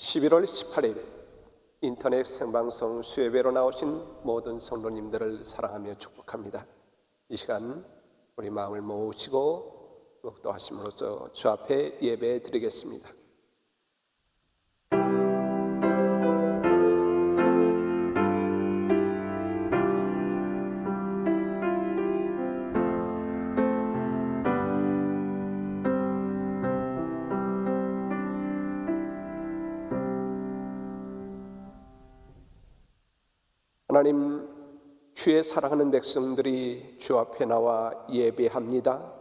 11월 18일 인터넷 생방송 수요예배로 나오신 모든 성도님들을 사랑하며 축복합니다. 이 시간 우리 마음을 모으시고 묵도하심으로써 주 앞에 예배 드리겠습니다. 하나님, 주의 사랑하는 백성들이 주 앞에 나와 예배합니다.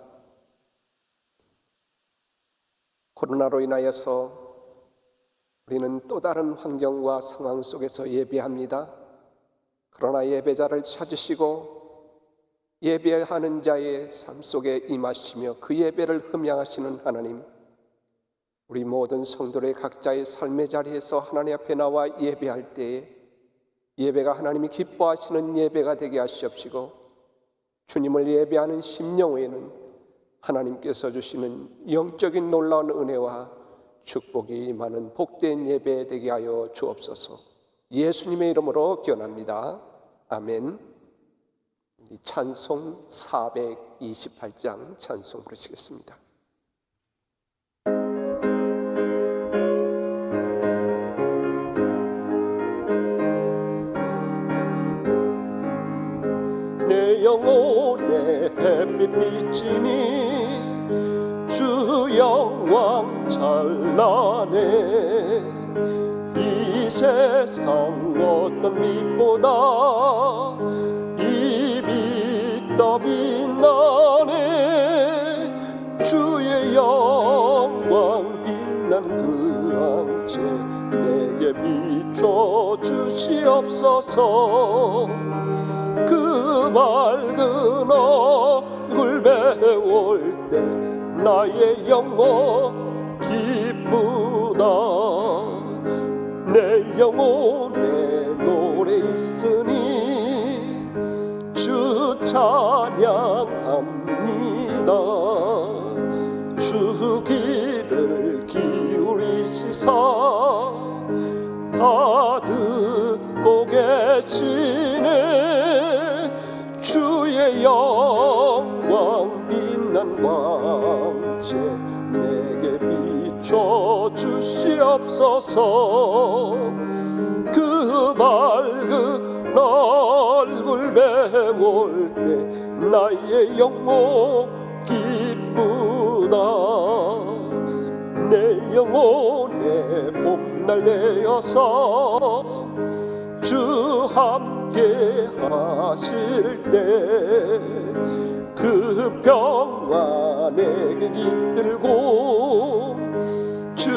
코로나로 인하여서 우리는 또 다른 환경과 상황 속에서 예배합니다. 그러나 예배자를 찾으시고 예배하는 자의 삶 속에 임하시며 그 예배를 흠양하시는 하나님, 우리 모든 성도의 각자의 삶의 자리에서 하나님 앞에 나와 예배할 때에 예배가 하나님이 기뻐하시는 예배가 되게 하시옵시고, 주님을 예배하는 심령 외에는 하나님께서 주시는 영적인 놀라운 은혜와 축복이 많은 복된 예배 되게 하여 주옵소서. 예수님의 이름으로 기원합니다. 아멘. 찬송 428장 찬송 부르시겠습니다. 내 영혼의 햇빛 비치니 주 영광 찬란해. 이 세상 어떤 빛보다 이 빛 더 빛나네. 주의 영광 빛난 그 왕체 내게 비춰 주시옵소서. 그 밝은 얼굴 배울 때 나의 영혼 기쁘다. 내 영혼에 노래 있으니 주 찬양합니다. 주 귀를 기울이시사 다 듣고 계시네. 주의 영광 빛난 광채 내게 비춰 주시옵소서. 그 밝은 얼굴 배울 때 나의 영혼 기쁘다. 내 영혼의 봄날 되어서 주 함께 하실 때 그 평화 내게 깃들고 주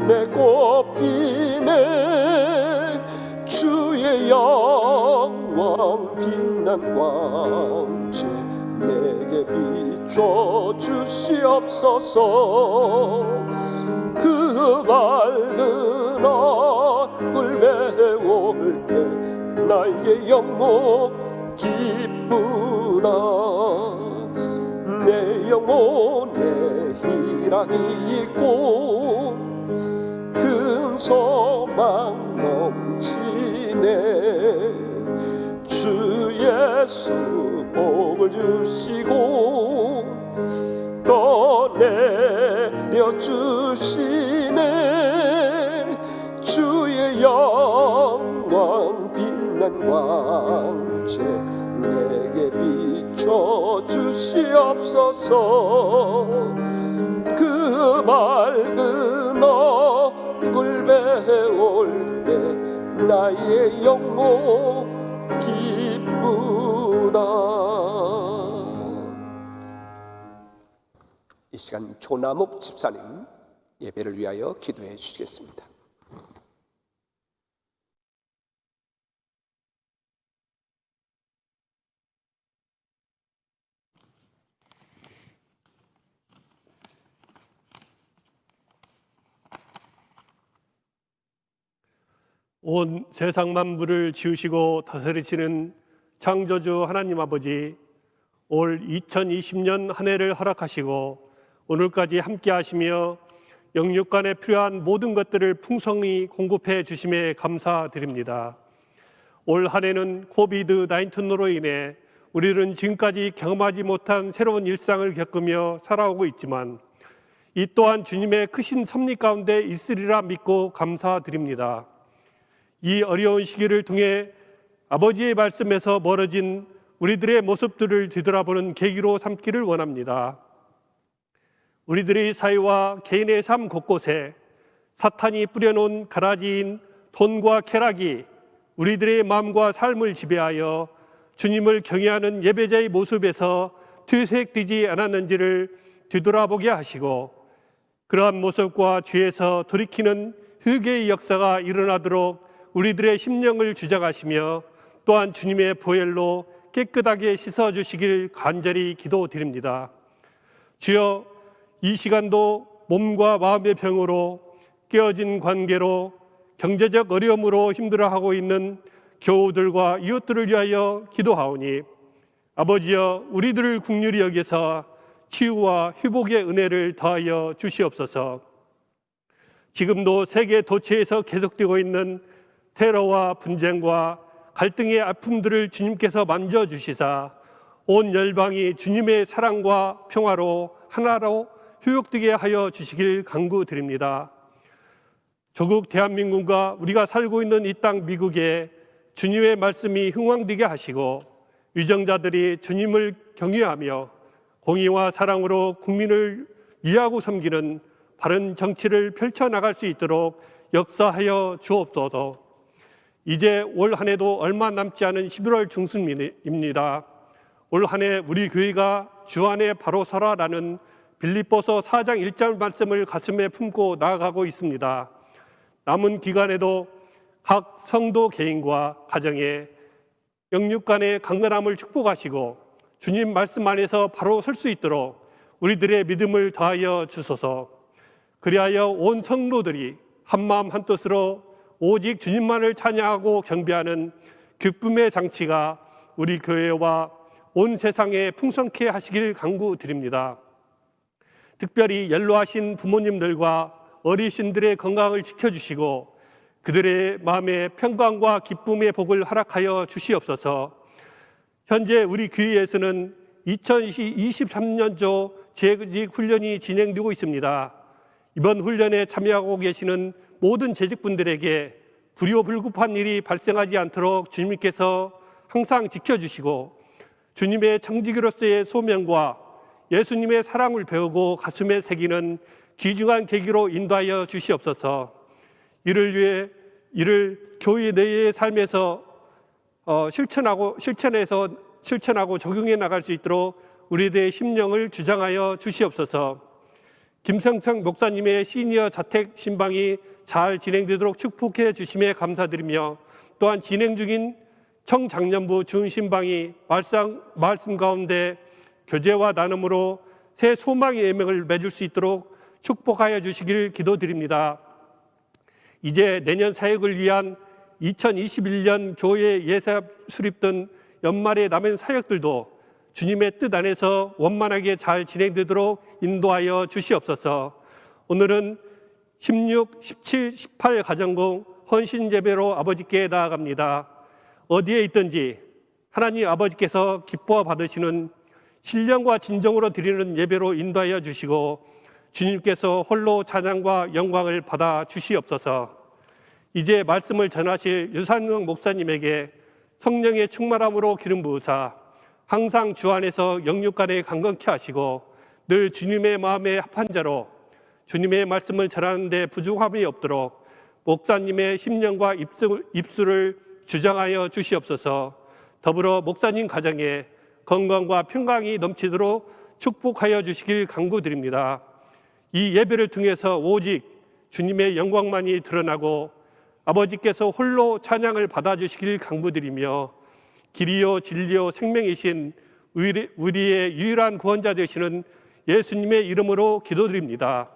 내 꽃피네. 주의 영광 빛난 광채 내게 비춰 주시옵소서. 그 밝은 얼굴 배울 때 나의 영혼 기쁘다. 내 영혼에 희락이 있고 큰 소망 넘치네. 주 예수 복을 주시고 또 내려주시네. 주의 영광 빛난 광채 내게 비춰 주시옵소서. 그 밝은 얼굴 배울 때 나의 영혼 기쁘다. 이 시간 조남욱 집사님 예배를 위하여 기도해 주시겠습니다. 온 세상 만물을 지으시고 다스리시는 창조주 하나님 아버지, 올 2020년 한 해를 허락하시고 오늘까지 함께 하시며 영육간에 필요한 모든 것들을 풍성히 공급해 주심에 감사드립니다. 올 한 해는 코비드-19로 인해 우리는 지금까지 경험하지 못한 새로운 일상을 겪으며 살아오고 있지만 이 또한 주님의 크신 섭리 가운데 있으리라 믿고 감사드립니다. 이 어려운 시기를 통해 아버지의 말씀에서 멀어진 우리들의 모습들을 뒤돌아보는 계기로 삼기를 원합니다. 우리들의 사회와 개인의 삶 곳곳에 사탄이 뿌려놓은 가라지인 돈과 쾌락이 우리들의 마음과 삶을 지배하여 주님을 경외하는 예배자의 모습에서 퇴색되지 않았는지를 뒤돌아보게 하시고 그러한 모습과 죄에서 돌이키는 회개의 역사가 일어나도록 우리들의 심령을 주장하시며 또한 주님의 보혈로 깨끗하게 씻어주시길 간절히 기도드립니다. 주여, 이 시간도 몸과 마음의 병으로 깨어진 관계로 경제적 어려움으로 힘들어하고 있는 교우들과 이웃들을 위하여 기도하오니 아버지여, 우리들을 긍휼히 여기서 치유와 회복의 은혜를 더하여 주시옵소서. 지금도 세계 도처에서 계속되고 있는 테러와 분쟁과 갈등의 아픔들을 주님께서 만져주시사 온 열방이 주님의 사랑과 평화로 하나로 효육되게 하여 주시길 간구드립니다. 조국 대한민국과 우리가 살고 있는 이 땅 미국에 주님의 말씀이 흥왕되게 하시고 위정자들이 주님을 경외하며 공의와 사랑으로 국민을 위하고 섬기는 바른 정치를 펼쳐나갈 수 있도록 역사하여 주옵소서. 이제 올 한 해도 얼마 남지 않은 11월 중순입니다. 올 한 해 우리 교회가 주 안에 바로 서라라는 빌립보서 4장 1절 말씀을 가슴에 품고 나아가고 있습니다. 남은 기간에도 각 성도 개인과 가정에 영육 간의 강건함을 축복하시고 주님 말씀 안에서 바로 설 수 있도록 우리들의 믿음을 더하여 주소서. 그리하여 온 성도들이 한마음 한뜻으로 오직 주님만을 찬양하고 경배하는 기쁨의 장치가 우리 교회와 온 세상에 풍성케 하시길 간구드립니다. 특별히 연로하신 부모님들과 어르신들의 건강을 지켜주시고 그들의 마음에 평강과 기쁨의 복을 허락하여 주시옵소서. 현재 우리 교회에서는 2023년도 재직 훈련이 진행되고 있습니다. 이번 훈련에 참여하고 계시는 모든 재직분들에게 불효불급한 일이 발생하지 않도록 주님께서 항상 지켜주시고 주님의 청지기로서의 소명과 예수님의 사랑을 배우고 가슴에 새기는 귀중한 계기로 인도하여 주시옵소서. 이를 교회 내의 삶에서 실천하고 적용해 나갈 수 있도록 우리들의 심령을 주장하여 주시옵소서. 김성청 목사님의 시니어 자택 신방이 잘 진행되도록 축복해 주심에 감사드리며 또한 진행 중인 청장년부 준신방이 말씀 가운데 교제와 나눔으로 새 소망의 예명을 맺을 수 있도록 축복하여 주시길 기도드립니다. 이제 내년 사역을 위한 2021년 교회 예사 수립 등 연말에 남은 사역들도 주님의 뜻 안에서 원만하게 잘 진행되도록 인도하여 주시옵소서. 오늘은 16, 17, 18 가정공 헌신 예배로 아버지께 나아갑니다. 어디에 있든지 하나님 아버지께서 기뻐 받으시는 신령과 진정으로 드리는 예배로 인도하여 주시고 주님께서 홀로 찬양과 영광을 받아 주시옵소서. 이제 말씀을 전하실 유산영 목사님에게 성령의 충만함으로 기름 부으사 항상 주 안에서 영육간에 강건케 하시고 늘 주님의 마음에 합한 자로 주님의 말씀을 전하는 데 부족함이 없도록 목사님의 심령과 입술을 주장하여 주시옵소서. 더불어 목사님 가정에 건강과 평강이 넘치도록 축복하여 주시길 간구드립니다. 이 예배를 통해서 오직 주님의 영광만이 드러나고 아버지께서 홀로 찬양을 받아주시길 간구드리며 길이요 진리요 생명이신 우리의 유일한 구원자 되시는 예수님의 이름으로 기도드립니다.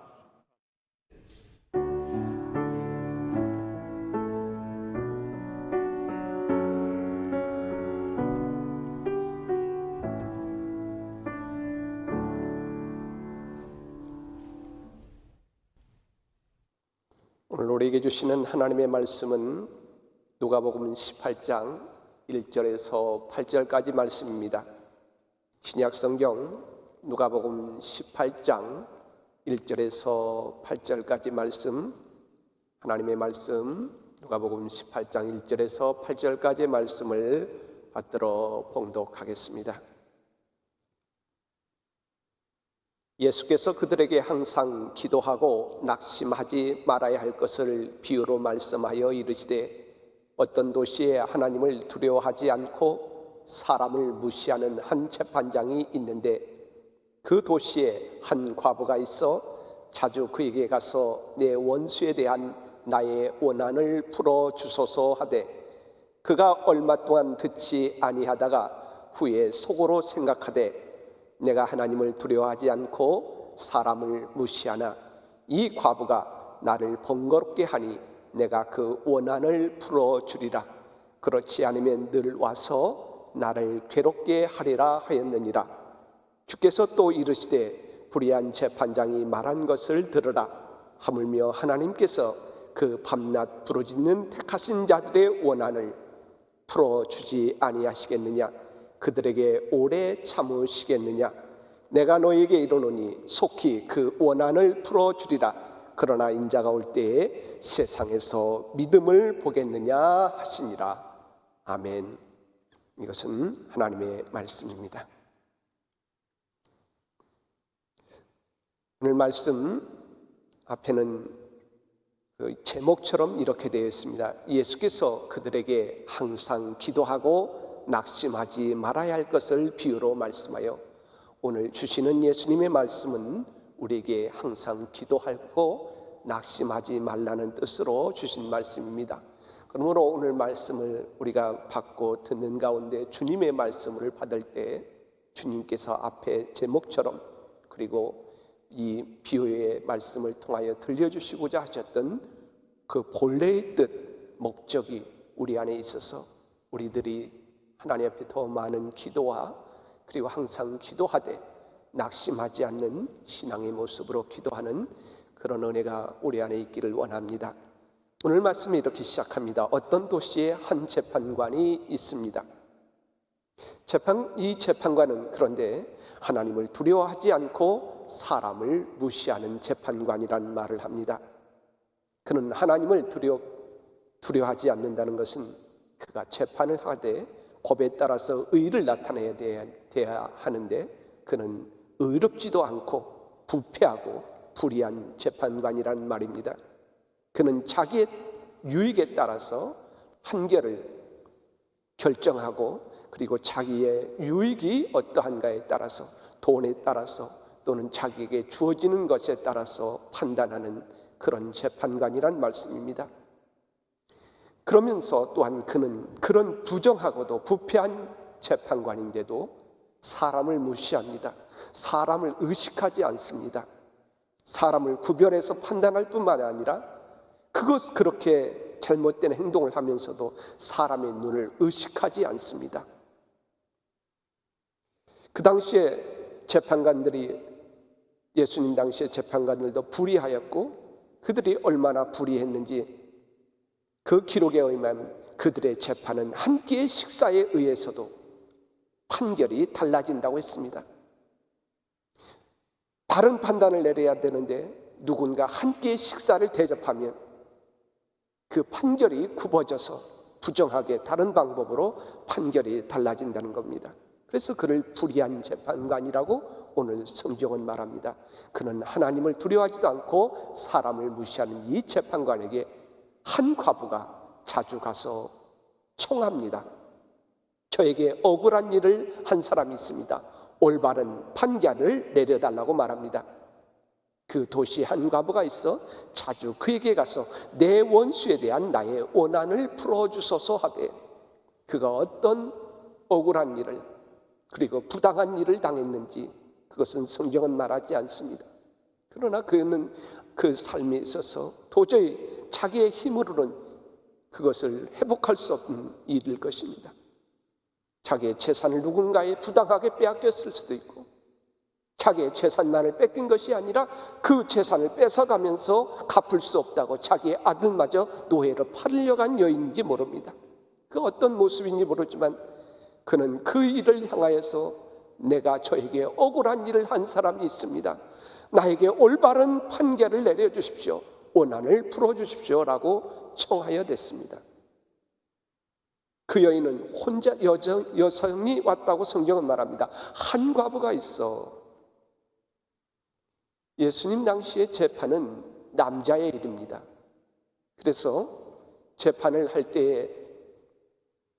오늘 우리에게 주시는 하나님의 말씀은 누가복음 18장 1절에서 8절까지 말씀입니다. 신약성경 누가복음 18장 1절에서 8절까지 말씀, 하나님의 말씀 누가복음 18장 1절에서 8절까지 말씀을 받들어 봉독하겠습니다. 예수께서 그들에게 항상 기도하고 낙심하지 말아야 할 것을 비유로 말씀하여 이르시되, 어떤 도시에 하나님을 두려워하지 않고 사람을 무시하는 한 재판장이 있는데, 그 도시에 한 과부가 있어 자주 그에게 가서 내 원수에 대한 나의 원한을 풀어 주소서 하되, 그가 얼마 동안 듣지 아니하다가 후에 속으로 생각하되, 내가 하나님을 두려워하지 않고 사람을 무시하나 이 과부가 나를 번거롭게 하니 내가 그 원한을 풀어주리라. 그렇지 않으면 늘 와서 나를 괴롭게 하리라 하였느니라. 주께서 또 이르시되, 불의한 재판장이 말한 것을 들으라. 하물며 하나님께서 그 밤낮 부르짖는 택하신 자들의 원한을 풀어주지 아니하시겠느냐? 그들에게 오래 참으시겠느냐? 내가 너에게 이르노니 속히 그 원한을 풀어주리라. 그러나 인자가 올 때에 세상에서 믿음을 보겠느냐 하시니라. 아멘. 이것은 하나님의 말씀입니다. 오늘 말씀 앞에는 그 제목처럼 이렇게 되어 있습니다. 예수께서 그들에게 항상 기도하고 낙심하지 말아야 할 것을 비유로 말씀하여, 오늘 주시는 예수님의 말씀은 우리에게 항상 기도하고 낙심하지 말라는 뜻으로 주신 말씀입니다. 그러므로 오늘 말씀을 우리가 받고 듣는 가운데 주님의 말씀을 받을 때 주님께서 앞에 제목처럼, 그리고 이 비유의 말씀을 통하여 들려주시고자 하셨던 그 본래의 뜻, 목적이 우리 안에 있어서 우리들이 하나님 앞에 더 많은 기도와, 그리고 항상 기도하되 낙심하지 않는 신앙의 모습으로 기도하는 그런 은혜가 우리 안에 있기를 원합니다. 오늘 말씀이 이렇게 시작합니다. 어떤 도시에 한 재판관이 있습니다. 이 재판관은 그런데 하나님을 두려워하지 않고 사람을 무시하는 재판관이라는 말을 합니다. 그는 하나님을 두려워하지 않는다는 것은 그가 재판을 하되 법에 따라서 의를 나타내야 돼야 하는데, 그는 의롭지도 않고 부패하고 불의한 재판관이라는 말입니다. 그는 자기의 유익에 따라서 판결을 결정하고, 그리고 자기의 유익이 어떠한가에 따라서, 돈에 따라서 또는 자기에게 주어지는 것에 따라서 판단하는 그런 재판관이란 말씀입니다. 그러면서 또한 그는 그런 부정하고도 부패한 재판관인데도 사람을 무시합니다. 사람을 의식하지 않습니다. 사람을 구별해서 판단할 뿐만 아니라 그렇게 잘못된 행동을 하면서도 사람의 눈을 의식하지 않습니다. 그 당시에 재판관들이, 예수님 당시에 재판관들도 불의하였고, 그들이 얼마나 불의했는지 그 기록에 의하면 그들의 재판은 한 끼의 식사에 의해서도 판결이 달라진다고 했습니다. 다른 판단을 내려야 되는데 누군가 한 끼의 식사를 대접하면 그 판결이 굽어져서 부정하게 다른 방법으로 판결이 달라진다는 겁니다. 그래서 그를 불의한 재판관이라고 오늘 성경은 말합니다. 그는 하나님을 두려워하지도 않고 사람을 무시하는 이 재판관에게 한 과부가 자주 가서 청합니다. 저에게 억울한 일을 한 사람이 있습니다. 올바른 판결을 내려달라고 말합니다. 그 도시에 한 과부가 있어 자주 그에게 가서 내 원수에 대한 나의 원한을 풀어주소서 하되, 그가 어떤 억울한 일을, 그리고 부당한 일을 당했는지 그것은 성경은 말하지 않습니다. 그러나 그는 그 삶에 있어서 도저히 자기의 힘으로는 그것을 회복할 수 없는 일일 것입니다. 자기의 재산을 누군가에 부당하게 빼앗겼을 수도 있고, 자기의 재산만을 뺏긴 것이 아니라 그 재산을 뺏어가면서 갚을 수 없다고 자기의 아들마저 노예로 팔으려고 한 여인인지 모릅니다. 그 어떤 모습인지 모르지만 그는 그 일을 향하여서 내가 저에게 억울한 일을 한 사람이 있습니다. 나에게 올바른 판결을 내려주십시오. 원한을 풀어주십시오 라고 청하여 댔습니다. 그 여인은 혼자 여성이 왔다고 성경은 말합니다. 한 과부가 있어. 예수님 당시의 재판은 남자의 일입니다. 그래서 재판을 할 때에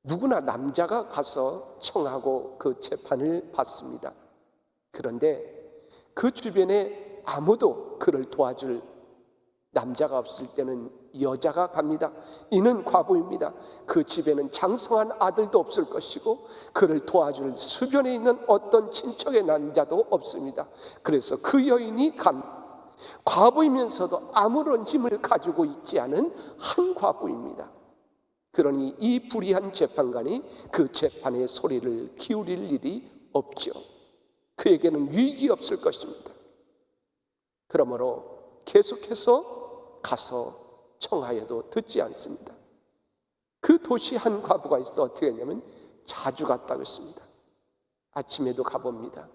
누구나 남자가 가서 청하고 그 재판을 받습니다. 그런데 그 주변에 아무도 그를 도와줄 남자가 없을 때는 여자가 갑니다. 이는 과부입니다. 그 집에는 장성한 아들도 없을 것이고 그를 도와줄 주변에 있는 어떤 친척의 남자도 없습니다. 그래서 그 여인이 간 과부이면서도 아무런 힘을 가지고 있지 않은 한 과부입니다. 그러니 이 불의한 재판관이 그 재판의 소리를 기울일 일이 없죠. 그에게는 유익이 없을 것입니다. 그러므로 계속해서 가서 청하여도 듣지 않습니다. 그 도시 한 과부가 있어 어떻게 했냐면 자주 갔다고 했습니다. 아침에도 가봅니다.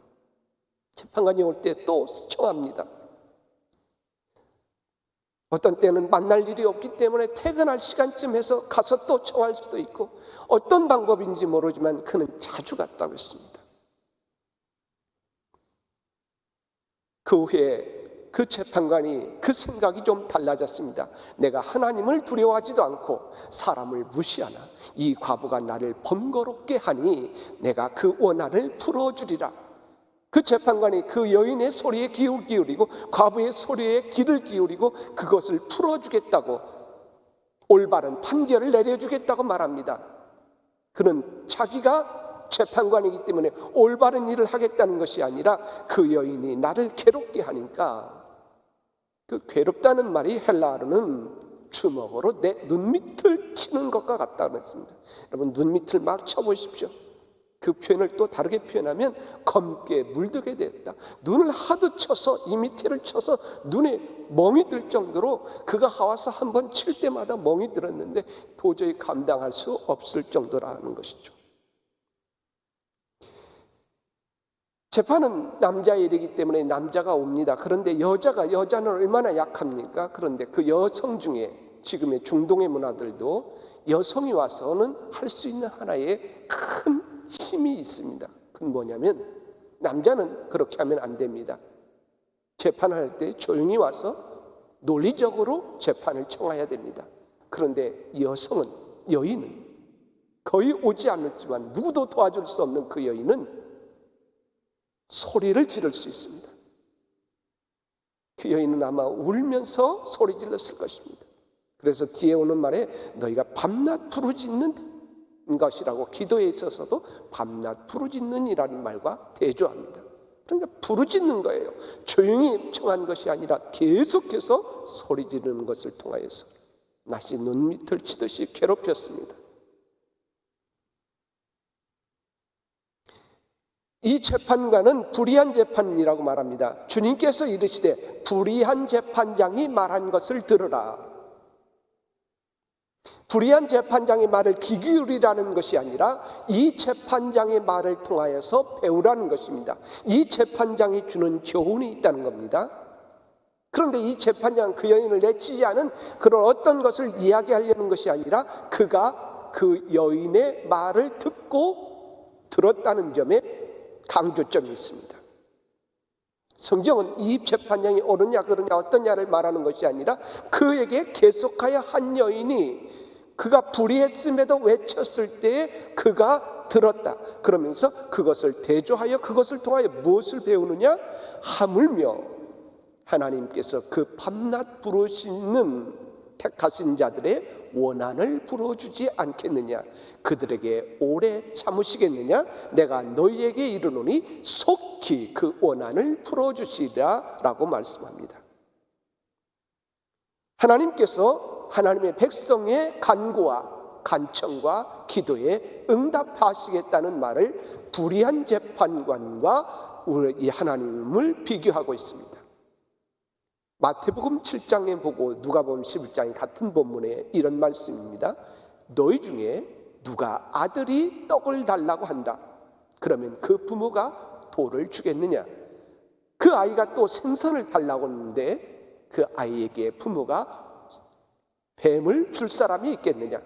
재판관이 올 때 또 청합니다. 어떤 때는 만날 일이 없기 때문에 퇴근할 시간쯤 해서 가서 또 청할 수도 있고 어떤 방법인지 모르지만 그는 자주 갔다고 했습니다. 그 후에 그 재판관이 그 생각이 좀 달라졌습니다. 내가 하나님을 두려워하지도 않고 사람을 무시하나 이 과부가 나를 번거롭게 하니 내가 그 원한을 풀어주리라. 그 재판관이 그 여인의 소리에 귀를 기울이고 과부의 소리에 귀를 기울이고 그것을 풀어주겠다고 올바른 판결을 내려주겠다고 말합니다. 그는 자기가 재판관이기 때문에 올바른 일을 하겠다는 것이 아니라 그 여인이 나를 괴롭게 하니까 그 괴롭다는 말이 헬라어로는 주먹으로 내 눈밑을 치는 것과 같다고 했습니다. 여러분 눈밑을 막 쳐보십시오. 그 표현을 또 다르게 표현하면 검게 물들게 되었다. 눈을 하도 쳐서 이 밑에를 쳐서 눈에 멍이 들 정도로 그가 와서 한번 칠 때마다 멍이 들었는데 도저히 감당할 수 없을 정도라는 것이죠. 재판은 남자의 일이기 때문에 남자가 옵니다. 그런데 여자는 얼마나 약합니까? 그런데 그 여성 중에 지금의 중동의 문화들도 여성이 와서는 할 수 있는 하나의 큰 힘이 있습니다. 그건 뭐냐면 남자는 그렇게 하면 안 됩니다. 재판할 때 조용히 와서 논리적으로 재판을 청해야 됩니다. 그런데 여인은 거의 오지 않았지만 누구도 도와줄 수 없는 그 여인은 소리를 지를 수 있습니다. 그 여인은 아마 울면서 소리 질렀을 것입니다. 그래서 뒤에 오는 말에 너희가 밤낮 부르짖는 것이라고 기도에 있어서도 밤낮 부르짖는이라는 말과 대조합니다. 그러니까 부르짖는 거예요. 조용히 청한 것이 아니라 계속해서 소리 지르는 것을 통하여서 낯이 눈밑을 치듯이 괴롭혔습니다. 이 재판관은 불의한 재판이라고 말합니다. 주님께서 이르시되 불의한 재판장이 말한 것을 들으라. 불의한 재판장의 말을 귀 기울이라는 것이 아니라 이 재판장의 말을 통하여서 배우라는 것입니다. 이 재판장이 주는 교훈이 있다는 겁니다. 그런데 이 재판장은 그 여인을 내치지 않은 그런 어떤 것을 이야기하려는 것이 아니라 그가 그 여인의 말을 듣고 들었다는 점에 강조점이 있습니다. 성경은 이 재판장이 옳으냐 그러냐 어떠냐를 말하는 것이 아니라 그에게 계속하여 한 여인이 그가 불의했음에도 외쳤을 때에 그가 들었다. 그러면서 그것을 대조하여 그것을 통하여 무엇을 배우느냐? 하물며 하나님께서 그 밤낮 부르시는 택하신 자들의 원한을 풀어주지 않겠느냐? 그들에게 오래 참으시겠느냐? 내가 너희에게 이르노니 속히 그 원한을 풀어주시리라 라고 말씀합니다. 하나님께서 하나님의 백성의 간구와 간청과 기도에 응답하시겠다는 말을 불의한 재판관과 우리 이 하나님을 비교하고 있습니다. 마태복음 7장에 보고 누가복음 11장에 같은 본문에 이런 말씀입니다. 너희 중에 누가 아들이 떡을 달라고 한다. 그러면 그 부모가 돌을 주겠느냐? 그 아이가 또 생선을 달라고 하는데 그 아이에게 부모가 뱀을 줄 사람이 있겠느냐?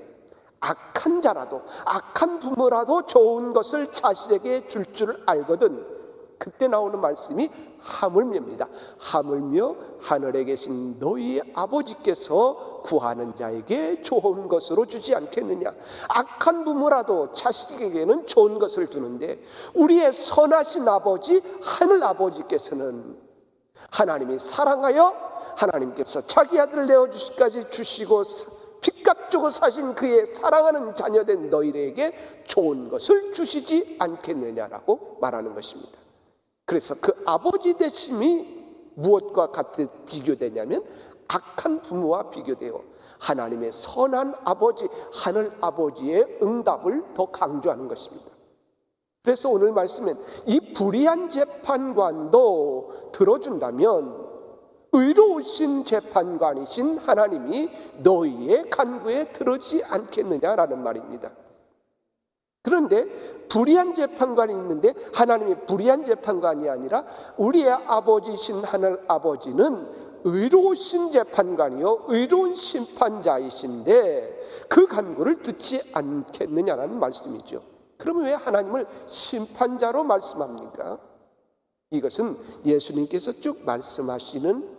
악한 자라도, 악한 부모라도 좋은 것을 자식에게 줄 줄 알거든. 그때 나오는 말씀이 하물며입니다. 하물며 하늘에 계신 너희 아버지께서 구하는 자에게 좋은 것으로 주지 않겠느냐. 악한 부모라도 자식에게는 좋은 것을 주는데 우리의 선하신 아버지 하늘 아버지께서는 하나님이 사랑하여 하나님께서 자기 아들을 내어주시기까지 주시고 핏값 주고 사신 그의 사랑하는 자녀된 너희에게 좋은 것을 주시지 않겠느냐라고 말하는 것입니다. 그래서 그 아버지 되심이 무엇과 같이 비교되냐면 악한 부모와 비교되어 하나님의 선한 아버지 하늘 아버지의 응답을 더 강조하는 것입니다. 그래서 오늘 말씀은 이 불의한 재판관도 들어준다면 의로우신 재판관이신 하나님이 너희의 간구에 들어지 않겠느냐라는 말입니다. 그런데 불의한 재판관이 있는데 하나님이 불의한 재판관이 아니라 우리의 아버지신 하늘 아버지는 의로우신 재판관이요 의로운 심판자이신데 그 간구를 듣지 않겠느냐라는 말씀이죠. 그러면 왜 하나님을 심판자로 말씀합니까? 이것은 예수님께서 쭉 말씀하시는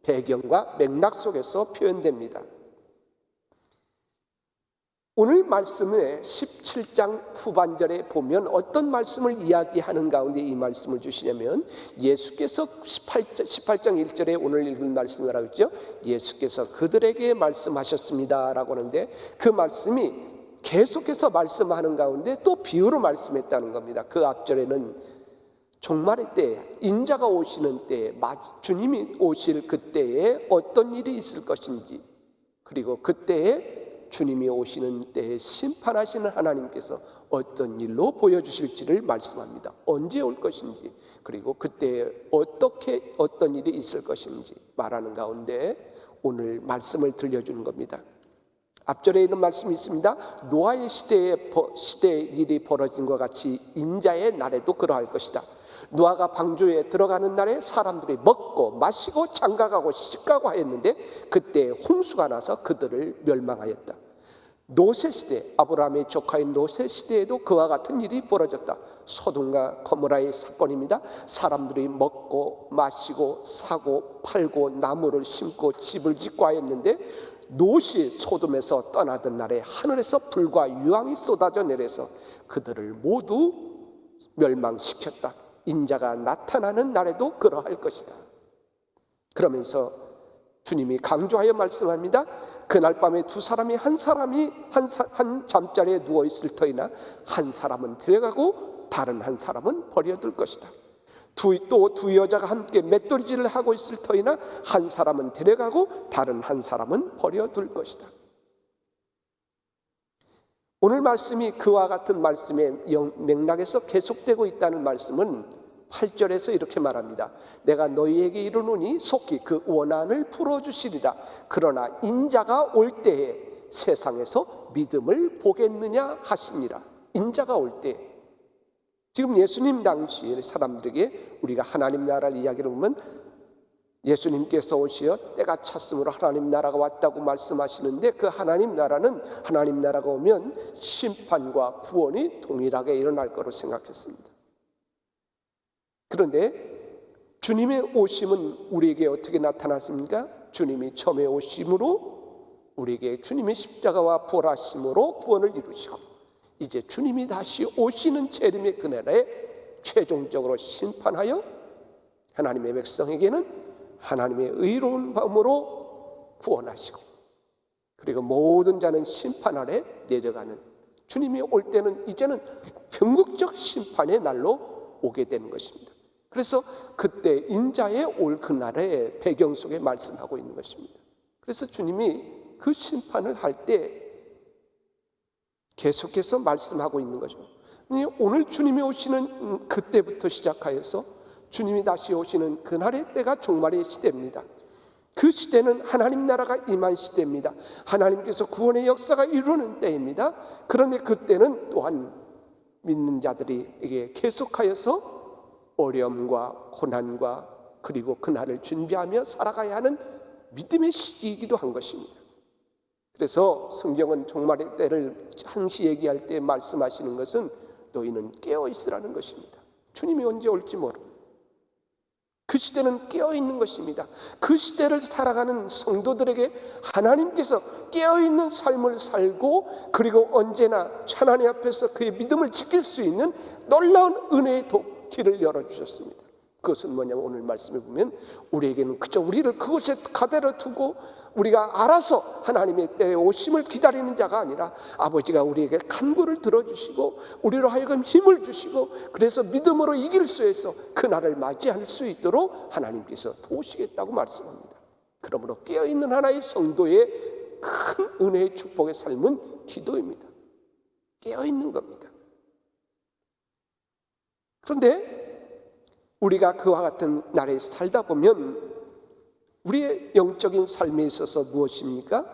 배경과 맥락 속에서 표현됩니다. 오늘 말씀의 17장 후반절에 보면 어떤 말씀을 이야기하는 가운데 이 말씀을 주시냐면 예수께서 18장 1절에 오늘 읽은 말씀이라고 했죠. 예수께서 그들에게 말씀하셨습니다 라고 하는데 그 말씀이 계속해서 말씀하는 가운데 또 비유로 말씀했다는 겁니다. 그 앞절에는 종말의 때, 인자가 오시는 때에, 주님이 오실 그때에 어떤 일이 있을 것인지, 그리고 그때에 주님이 오시는 때에 심판하시는 하나님께서 어떤 일로 보여주실지를 말씀합니다. 언제 올 것인지, 그리고 그때에 어떻게 어떤 일이 있을 것인지 말하는 가운데 오늘 말씀을 들려주는 겁니다. 앞절에 이런 말씀이 있습니다. 노아의 시대에 일이 벌어진 것 같이 인자의 날에도 그러할 것이다. 노아가 방주에 들어가는 날에 사람들이 먹고 마시고 장가가고 시집가고 하였는데 그때 홍수가 나서 그들을 멸망하였다. 노세 시대, 아브라함의 조카인 노세 시대에도 그와 같은 일이 벌어졌다. 소돔과 고모라의 사건입니다. 사람들이 먹고 마시고 사고 팔고 나무를 심고 집을 짓고 하였는데 롯이 소돔에서 떠나던 날에 하늘에서 불과 유황이 쏟아져 내려서 그들을 모두 멸망시켰다. 인자가 나타나는 날에도 그러할 것이다. 그러면서 주님이 강조하여 말씀합니다. 그날 밤에 두 사람이 한 잠자리에 누워 있을 터이나 한 사람은 데려가고 다른 한 사람은 버려둘 것이다. 또 두 여자가 함께 맷돌질을 하고 있을 터이나 한 사람은 데려가고 다른 한 사람은 버려둘 것이다. 오늘 말씀이 그와 같은 말씀의 맥락에서 계속되고 있다는 말씀은 8절에서 이렇게 말합니다. 내가 너희에게 이르노니 속히 그 원한을 풀어주시리라. 그러나 인자가 올 때에 세상에서 믿음을 보겠느냐 하시니라. 인자가 올 때, 지금 예수님 당시 사람들에게 우리가 하나님 나라를 이야기를 보면 예수님께서 오시어 때가 찼으므로 하나님 나라가 왔다고 말씀하시는데 그 하나님 나라는 하나님 나라가 오면 심판과 구원이 동일하게 일어날 거로 생각했습니다. 그런데 주님의 오심은 우리에게 어떻게 나타났습니까? 주님이 처음에 오심으로 우리에게 주님의 십자가와 부활하심으로 구원을 이루시고 이제 주님이 다시 오시는 재림의 그날에 최종적으로 심판하여 하나님의 백성에게는 하나님의 의로운 마음으로 구원하시고 그리고 모든 자는 심판 아래 내려가는 주님이 올 때는 이제는 궁극적 심판의 날로 오게 되는 것입니다. 그래서 그때 인자의 올 그날의 배경 속에 말씀하고 있는 것입니다. 그래서 주님이 그 심판을 할 때 계속해서 말씀하고 있는 거죠. 오늘 주님이 오시는 그때부터 시작하여서 주님이 다시 오시는 그날의 때가 종말의 시대입니다. 그 시대는 하나님 나라가 임한 시대입니다. 하나님께서 구원의 역사가 이루는 때입니다. 그런데 그때는 또한 믿는 자들에게 계속하여서 어려움과 고난과 그리고 그날을 준비하며 살아가야 하는 믿음의 시기이기도 한 것입니다. 그래서 성경은 종말의 때를 항시 얘기할 때 말씀하시는 것은 너희는 깨어 있으라는 것입니다. 주님이 언제 올지 모릅니다. 그 시대는 깨어있는 것입니다. 그 시대를 살아가는 성도들에게 하나님께서 깨어있는 삶을 살고 그리고 언제나 하나님 앞에서 그의 믿음을 지킬 수 있는 놀라운 은혜의 길을 열어주셨습니다. 그것은 뭐냐면 오늘 말씀에 보면 우리에게는 그저 우리를 그곳에 가대로 두고 우리가 알아서 하나님의 때에 오심을 기다리는 자가 아니라 아버지가 우리에게 간구를 들어주시고 우리로 하여금 힘을 주시고 그래서 믿음으로 이길 수 있어 그날을 맞이할 수 있도록 하나님께서 도우시겠다고 말씀합니다. 그러므로 깨어있는 하나의 성도의 큰 은혜의 축복의 삶은 기도입니다. 깨어있는 겁니다. 그런데 우리가 그와 같은 날에 살다 보면 우리의 영적인 삶에 있어서 무엇입니까?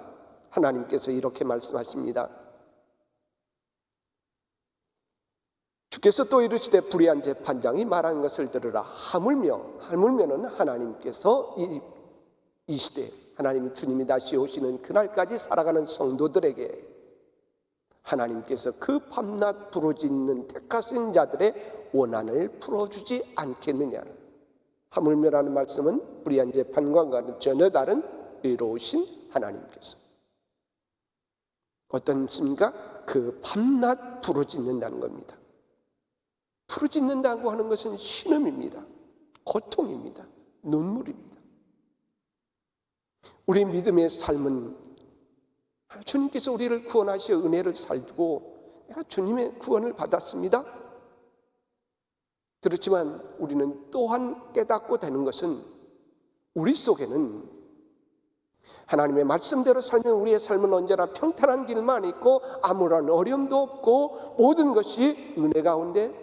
하나님께서 이렇게 말씀하십니다. 주께서 또 이르시되 불의한 재판장이 말한 것을 들으라. 하물며는 하나님께서 이 시대 하나님 주님이 다시 오시는 그날까지 살아가는 성도들에게 하나님께서 그 밤낮 부르짖는 택하신 자들의 원한을 풀어주지 않겠느냐. 하물며라는 말씀은 불의한 재판관과는 전혀 다른 의로우신 하나님께서 어떻습니까? 그 밤낮 부르짖는다는 겁니다. 부르짖는다고 하는 것은 신음입니다. 고통입니다. 눈물입니다. 우리 믿음의 삶은 주님께서 우리를 구원하시어 은혜를 살고 내가 주님의 구원을 받았습니다. 그렇지만 우리는 또한 깨닫고 되는 것은 우리 속에는 하나님의 말씀대로 살면 우리의 삶은 언제나 평탄한 길만 있고 아무런 어려움도 없고 모든 것이 은혜 가운데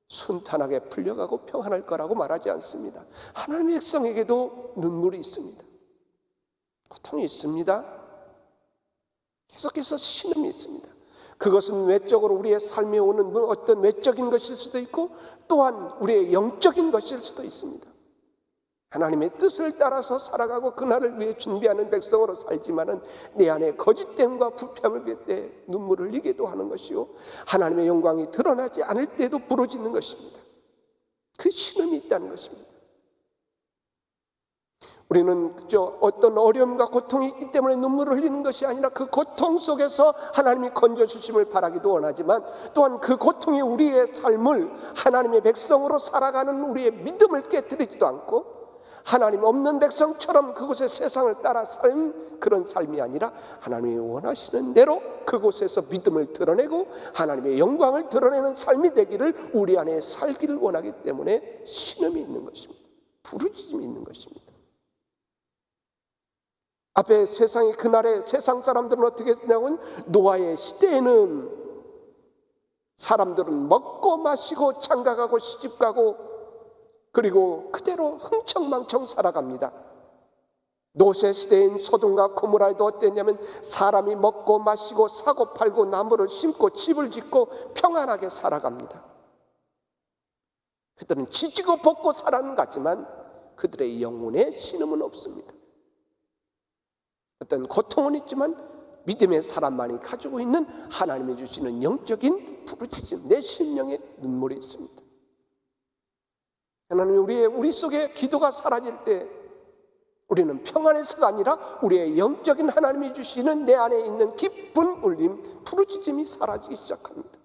순탄하게 풀려가고 평안할 거라고 말하지 않습니다. 하나님의 백성에게도 눈물이 있습니다. 고통이 있습니다. 계속해서 신음이 있습니다. 그것은 외적으로 우리의 삶에 오는 어떤 외적인 것일 수도 있고 또한 우리의 영적인 것일 수도 있습니다. 하나님의 뜻을 따라서 살아가고 그날을 위해 준비하는 백성으로 살지만은 내 안에 거짓됨과 불평을 볼 때 눈물을 흘리기도 하는 것이요 하나님의 영광이 드러나지 않을 때도 부러지는 것입니다. 그 신음이 있다는 것입니다. 우리는 그저 어떤 어려움과 고통이 있기 때문에 눈물을 흘리는 것이 아니라 그 고통 속에서 하나님이 건져주심을 바라기도 원하지만 또한 그 고통이 우리의 삶을 하나님의 백성으로 살아가는 우리의 믿음을 깨뜨리지도 않고 하나님 없는 백성처럼 그곳의 세상을 따라 산 그런 삶이 아니라 하나님이 원하시는 대로 그곳에서 믿음을 드러내고 하나님의 영광을 드러내는 삶이 되기를 우리 안에 살기를 원하기 때문에 신음이 있는 것입니다. 부르짖음이 있는 것입니다. 앞에 세상의 그날에 세상 사람들은 어떻게 했냐면 노아의 시대에는 사람들은 먹고 마시고 장가가고 시집가고 그리고 그대로 흥청망청 살아갑니다. 노세 시대인 소돔과 고모라에도 어땠냐면 사람이 먹고 마시고 사고 팔고 나무를 심고 집을 짓고 평안하게 살아갑니다. 그들은 지지고 볶고 살아는 갔지만 그들의 영혼에 신음은 없습니다. 어떤 고통은 있지만 믿음의 사람만이 가지고 있는 하나님이 주시는 영적인 부르짖음, 내 심령에 눈물이 있습니다. 하나님이 우리 속에 기도가 사라질 때 우리는 평안해서가 아니라 우리의 영적인 하나님이 주시는 내 안에 있는 기쁜 울림, 부르짖음이 사라지기 시작합니다.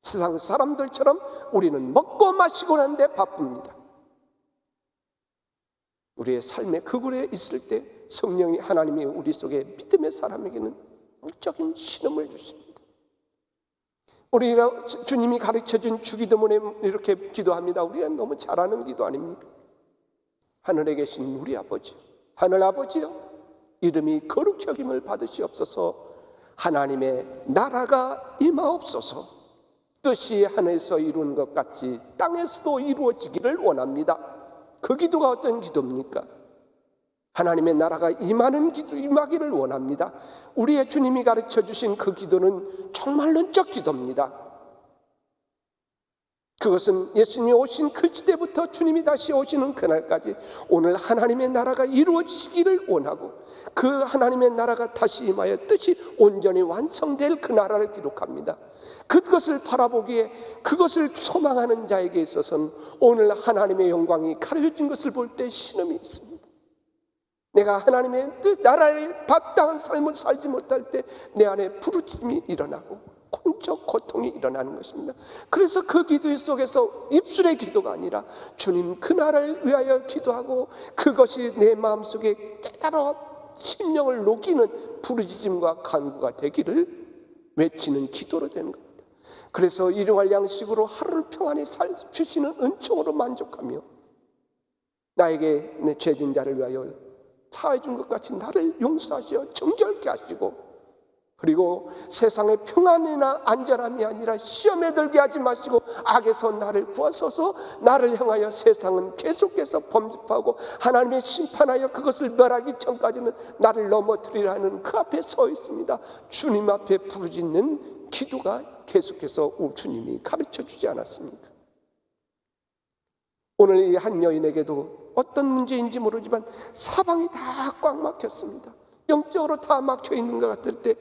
세상 사람들처럼 우리는 먹고 마시고 하는데 바쁩니다. 우리의 삶의 그 굴에 있을 때 성령이 하나님이 우리 속에 믿음의 사람에게는 영적인 신음을 주십니다. 우리가 주님이 가르쳐준 주기도문에 이렇게 기도합니다. 우리가 너무 잘하는 기도 아닙니까? 하늘에 계신 우리 아버지, 하늘 아버지여, 이름이 거룩히 여김을 받으시옵소서. 하나님의 나라가 임하옵소서. 뜻이 하늘에서 이루는 것 같이 땅에서도 이루어지기를 원합니다. 그 기도가 어떤 기도입니까? 하나님의 나라가 임하기를 원합니다. 우리의 주님이 가르쳐 주신 그 기도는 정말 영적 기도입니다. 그것은 예수님이 오신 그 시대부터 주님이 다시 오시는 그날까지 오늘 하나님의 나라가 이루어지기를 원하고 그 하나님의 나라가 다시 임하여 뜻이 온전히 완성될 그 나라를 기록합니다. 그것을 바라보기에 그것을 소망하는 자에게 있어서는 오늘 하나님의 영광이 가려진 것을 볼 때 신음이 있습니다. 내가 하나님의 뜻 나라에 합당한 삶을 살지 못할 때 내 안에 부르짖음이 일어나고 공적 고통이 일어나는 것입니다. 그래서 그 기도 속에서 입술의 기도가 아니라 주님 그 나라를 위하여 기도하고 그것이 내 마음속에 깨달아 심령을 녹이는 부르짖음과 간구가 되기를 외치는 기도로 되는 겁니다. 그래서 일용할 양식으로 하루를 평안히 주시는 은총으로 만족하며 나에게 내 죄진 자를 위하여 사해 준 것 같이 나를 용서하시어 정결케 하시고 그리고 세상의 평안이나 안전함이 아니라 시험에 들게 하지 마시고 악에서 나를 구하소서. 나를 향하여 세상은 계속해서 범죄하고 하나님의 심판하여 그것을 멸하기 전까지는 나를 넘어뜨리라는 그 앞에 서 있습니다. 주님 앞에 부르짖는 기도가 계속해서 주님이 가르쳐 주지 않았습니까? 오늘 이 한 여인에게도 어떤 문제인지 모르지만 사방이 다 꽉 막혔습니다. 영적으로 다 막혀 있는 것 같을 때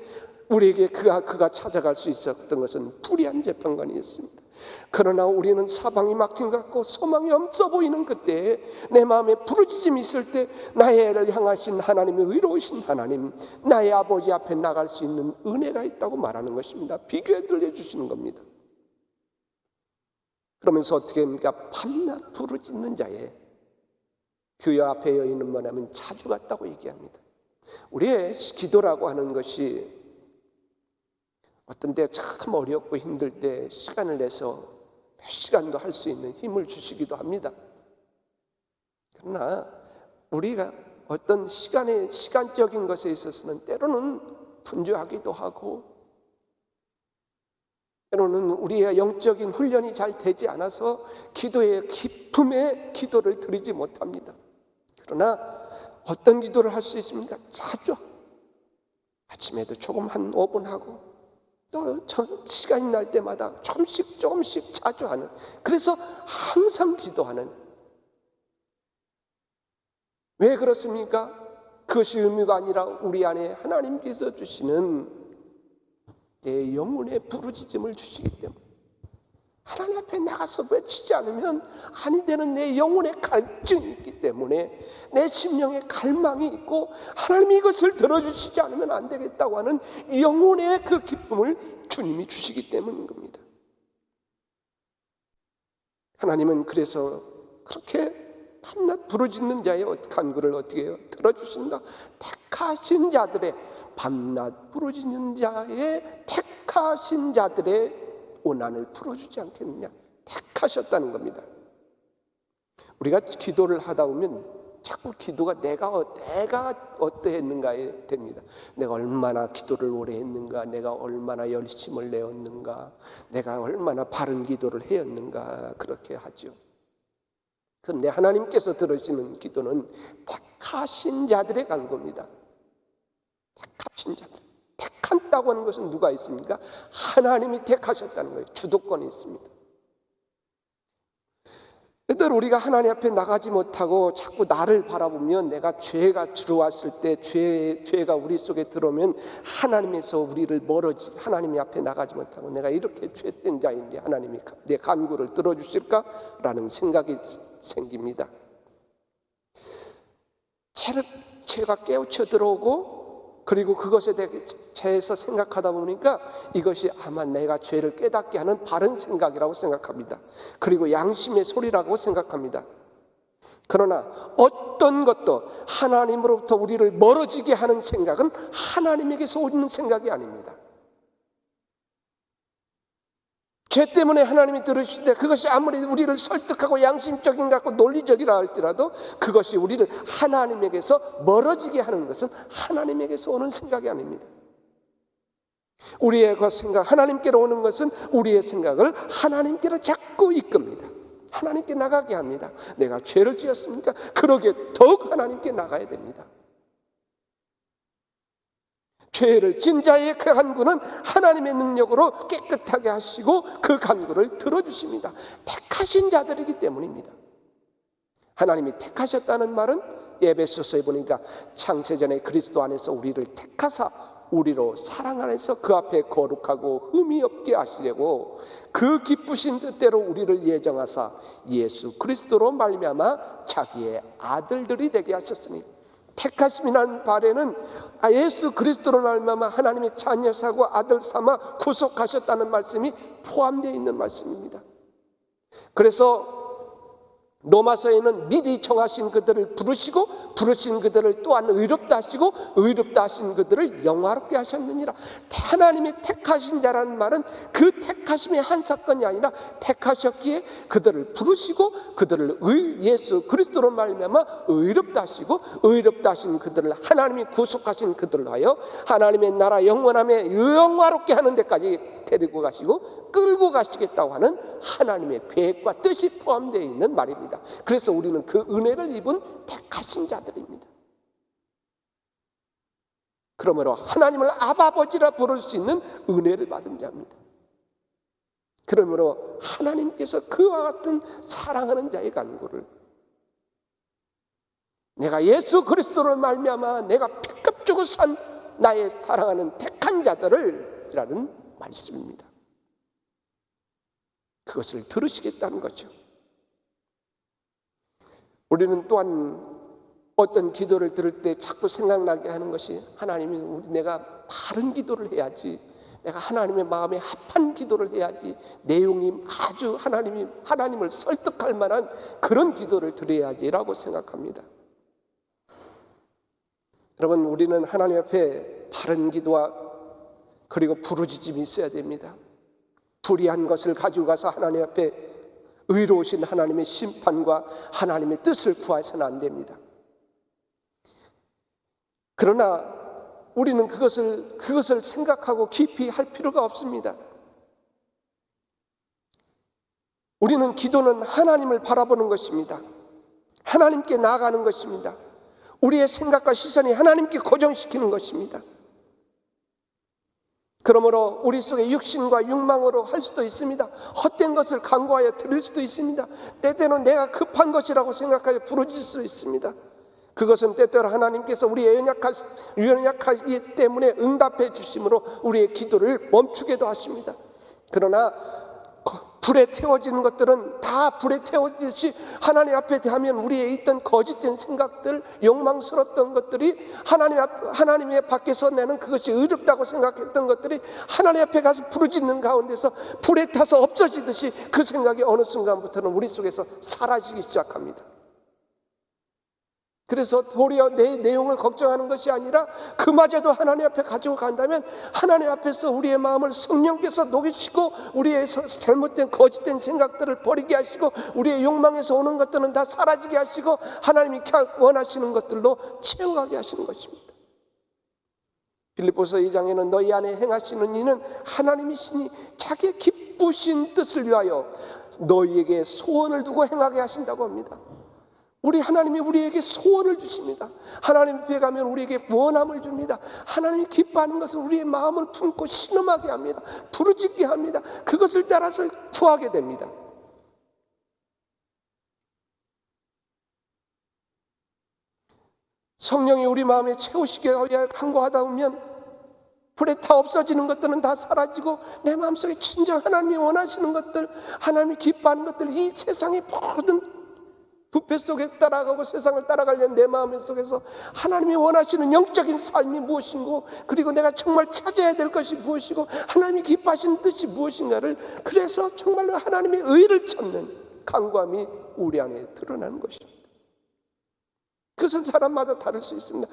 우리에게 그가 찾아갈 수 있었던 것은 불의한 재판관이었습니다. 그러나 우리는 사방이 막힌 것 같고 소망이 없어 보이는 그때에 내 마음에 부르짖음이 있을 때 나의 애를 향하신 하나님의 의로우신 하나님, 나의 아버지 앞에 나갈 수 있는 은혜가 있다고 말하는 것입니다. 비교해 들려주시는 겁니다. 그러면서 어떻게 합니까? 밤낮 부르짖는 자의 그 앞에 여인은 뭐냐면 자주 같다고 얘기합니다. 우리의 기도라고 하는 것이 어떤 때 참 어렵고 힘들 때 시간을 내서 몇 시간도 할 수 있는 힘을 주시기도 합니다. 그러나 우리가 어떤 시간적인 것에 있어서는 때로는 분주하기도 하고 때로는 우리의 영적인 훈련이 잘 되지 않아서 기도의 깊음의 기도를 드리지 못합니다. 그러나 어떤 기도를 할 수 있습니까? 자주 아침에도 조금 한 5분 하고 또 시간이 날 때마다 조금씩 자주 하는, 그래서 항상 기도하는. 왜 그렇습니까? 그것이 의미가 아니라 우리 안에 하나님께서 주시는 내 영혼의 부르짖음을 주시기 때문에 하나님 앞에 나가서 외치지 않으면 아니 되는 내 영혼의 갈증이 있기 때문에 내 심령의 갈망이 있고 하나님이 이것을 들어주시지 않으면 안 되겠다고 하는 영혼의 그 기쁨을 주님이 주시기 때문인 겁니다. 하나님은 그래서 그렇게 밤낮 부르짖는 자의 간구를 어떻게 해요? 들어주신다. 택하신 자들의 밤낮 부르짖는 자의 택하신 자들의 고난을 풀어주지 않겠느냐. 택하셨다는 겁니다. 우리가 기도를 하다 보면 자꾸 기도가 내가 어떠했는가에 됩니다. 내가 얼마나 기도를 오래 했는가, 내가 얼마나 열심을 내었는가, 내가 얼마나 바른 기도를 했는가, 그렇게 하죠. 그런데 하나님께서 들으시는 기도는 택하신 자들의 간구입니다. 택하신 자들. 택한다고 하는 것은 누가 있습니까? 하나님이 택하셨다는 거예요. 주도권이 있습니다. 그들 우리가 하나님 앞에 나가지 못하고 자꾸 나를 바라보면 내가 죄가 들어왔을 때 죄가 우리 속에 들어오면 하나님에서 우리를 하나님 앞에 나가지 못하고 내가 이렇게 죄된 자인데 하나님이 내 간구를 들어주실까라는 생각이 생깁니다. 죄가 깨우쳐 들어오고 그리고 그것에 대해서 생각하다 보니까 이것이 아마 내가 죄를 깨닫게 하는 바른 생각이라고 생각합니다. 그리고 양심의 소리라고 생각합니다. 그러나 어떤 것도 하나님으로부터 우리를 멀어지게 하는 생각은 하나님에게서 오는 생각이 아닙니다. 죄 때문에 하나님이 들으실 때 그것이 아무리 우리를 설득하고 양심적인 것 같고 논리적이라 할지라도 그것이 우리를 하나님에게서 멀어지게 하는 것은 하나님에게서 오는 생각이 아닙니다. 우리의 그 생각, 하나님께로 오는 것은 우리의 생각을 하나님께로 자꾸 이끕니다. 하나님께 나가게 합니다. 내가 죄를 지었습니까? 그러기에 더욱 하나님께 나가야 됩니다. 죄를 진 자의 그 간구는 하나님의 능력으로 깨끗하게 하시고 그 간구를 들어주십니다. 택하신 자들이기 때문입니다. 하나님이 택하셨다는 말은 에베소서에 보니까 창세전에 그리스도 안에서 우리를 택하사 우리로 사랑 안에서 그 앞에 거룩하고 흠이 없게 하시려고 그 기쁘신 뜻대로 우리를 예정하사 예수 그리스도로 말미암아 자기의 아들들이 되게 하셨으니, 택하심이라는 발에는 예수 그리스도로 말미암아 하나님의 자녀 사고 아들 삼아 구속하셨다는 말씀이 포함되어 있는 말씀입니다. 그래서 로마서에는 미리 정하신 그들을 부르시고 부르신 그들을 또한 의롭다 하시고 의롭다 하신 그들을 영화롭게 하셨느니라. 하나님이 택하신 자라는 말은 그 택하심의 한 사건이 아니라 택하셨기에 그들을 부르시고 그들을 예수 그리스도로 말미암아 의롭다 하시고 의롭다 하신 그들을 하나님이 구속하신 그들을 하여 하나님의 나라 영원함에 영화롭게 하는 데까지 데리고 가시고 끌고 가시겠다고 하는 하나님의 계획과 뜻이 포함되어 있는 말입니다. 그래서 우리는 그 은혜를 입은 택하신 자들입니다. 그러므로 하나님을 아버지라 부를 수 있는 은혜를 받은 자입니다. 그러므로 하나님께서 그와 같은 사랑하는 자의 간구를, 내가 예수 그리스도를 말미암아 내가 피값 주고 산 나의 사랑하는 택한 자들을 라는 말씀입니다. 그것을 들으시겠다는 거죠. 우리는 또한 어떤 기도를 들을 때 자꾸 생각나게 하는 것이, 하나님이 내가 바른 기도를 해야지, 내가 하나님의 마음에 합한 기도를 해야지, 내용이 아주 하나님을 설득할 만한 그런 기도를 드려야지라고 생각합니다. 여러분, 우리는 하나님 앞에 바른 기도와 그리고 부르짖음이 있어야 됩니다. 불의한 것을 가지고 가서 하나님 앞에 의로우신 하나님의 심판과 하나님의 뜻을 구하서는 안 됩니다. 그러나 우리는 그것을 생각하고 깊이 할 필요가 없습니다. 우리는 기도는 하나님을 바라보는 것입니다. 하나님께 나아가는 것입니다. 우리의 생각과 시선이 하나님께 고정시키는 것입니다. 그러므로 우리 속에 육신과 욕망으로 할 수도 있습니다. 헛된 것을 간구하여 드릴 수도 있습니다. 때때로 내가 급한 것이라고 생각하여 부르짖을 수 있습니다. 그것은 때때로 하나님께서 우리의 연약하기 때문에 응답해 주심으로 우리의 기도를 멈추게도 하십니다. 그러나 불에 태워지는 것들은 다 불에 태워지듯이 하나님 앞에 대하면 우리에 있던 거짓된 생각들, 욕망스럽던 것들이 하나님의 밖에서 내는 그것이 의롭다고 생각했던 것들이 하나님 앞에 가서 부르짖는 가운데서 불에 타서 없어지듯이 그 생각이 어느 순간부터는 우리 속에서 사라지기 시작합니다. 그래서 도리어 내 내용을 걱정하는 것이 아니라 그마저도 하나님 앞에 가지고 간다면 하나님 앞에서 우리의 마음을 성령께서 녹이시고 우리의 잘못된 거짓된 생각들을 버리게 하시고 우리의 욕망에서 오는 것들은 다 사라지게 하시고 하나님이 원하시는 것들로 채워가게 하시는 것입니다. 빌립보서 2장에는 너희 안에 행하시는 이는 하나님이시니 자기의 기쁘신 뜻을 위하여 너희에게 소원을 두고 행하게 하신다고 합니다. 우리 하나님이 우리에게 소원을 주십니다. 하나님 앞에 가면 우리에게 원함을 줍니다. 하나님이 기뻐하는 것은 우리의 마음을 품고 신음하게 합니다. 부르짖게 합니다. 그것을 따라서 구하게 됩니다. 성령이 우리 마음에 채우시게 간구하다 보면 불에 타 없어지는 것들은 다 사라지고 내 마음속에 진정 하나님이 원하시는 것들, 하나님이 기뻐하는 것들, 이 세상의 모든 부패 속에 따라가고 세상을 따라가려는 내 마음 속에서 하나님이 원하시는 영적인 삶이 무엇인고, 그리고 내가 정말 찾아야 될 것이 무엇이고 하나님이 기뻐하시는 뜻이 무엇인가를, 그래서 정말로 하나님의 의를 찾는 간구함이 우리 안에 드러나는 것입니다. 그것은 사람마다 다를 수 있습니다.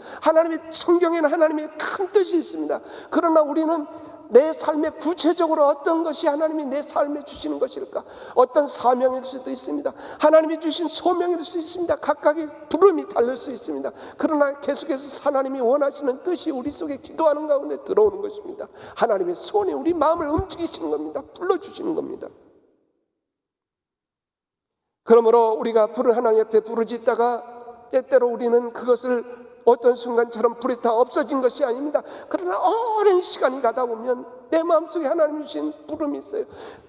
성경에는 하나님의 큰 뜻이 있습니다. 그러나 우리는 내 삶에 구체적으로 어떤 것이 하나님이 내 삶에 주시는 것일까? 어떤 사명일 수도 있습니다. 하나님이 주신 소명일 수 있습니다. 각각의 부름이 다를 수 있습니다. 그러나 계속해서 하나님이 원하시는 뜻이 우리 속에 기도하는 가운데 들어오는 것입니다. 하나님의 손이 우리 마음을 움직이시는 겁니다. 불러주시는 겁니다. 그러므로 우리가 하나님 앞에 부르짖다가 때때로 우리는 그것을 어떤 순간처럼 불이 다 없어진 것이 아닙니다. 그러나 오랜 시간이 가다 보면 내 마음속에 하나님이 주신 부름이 있어요.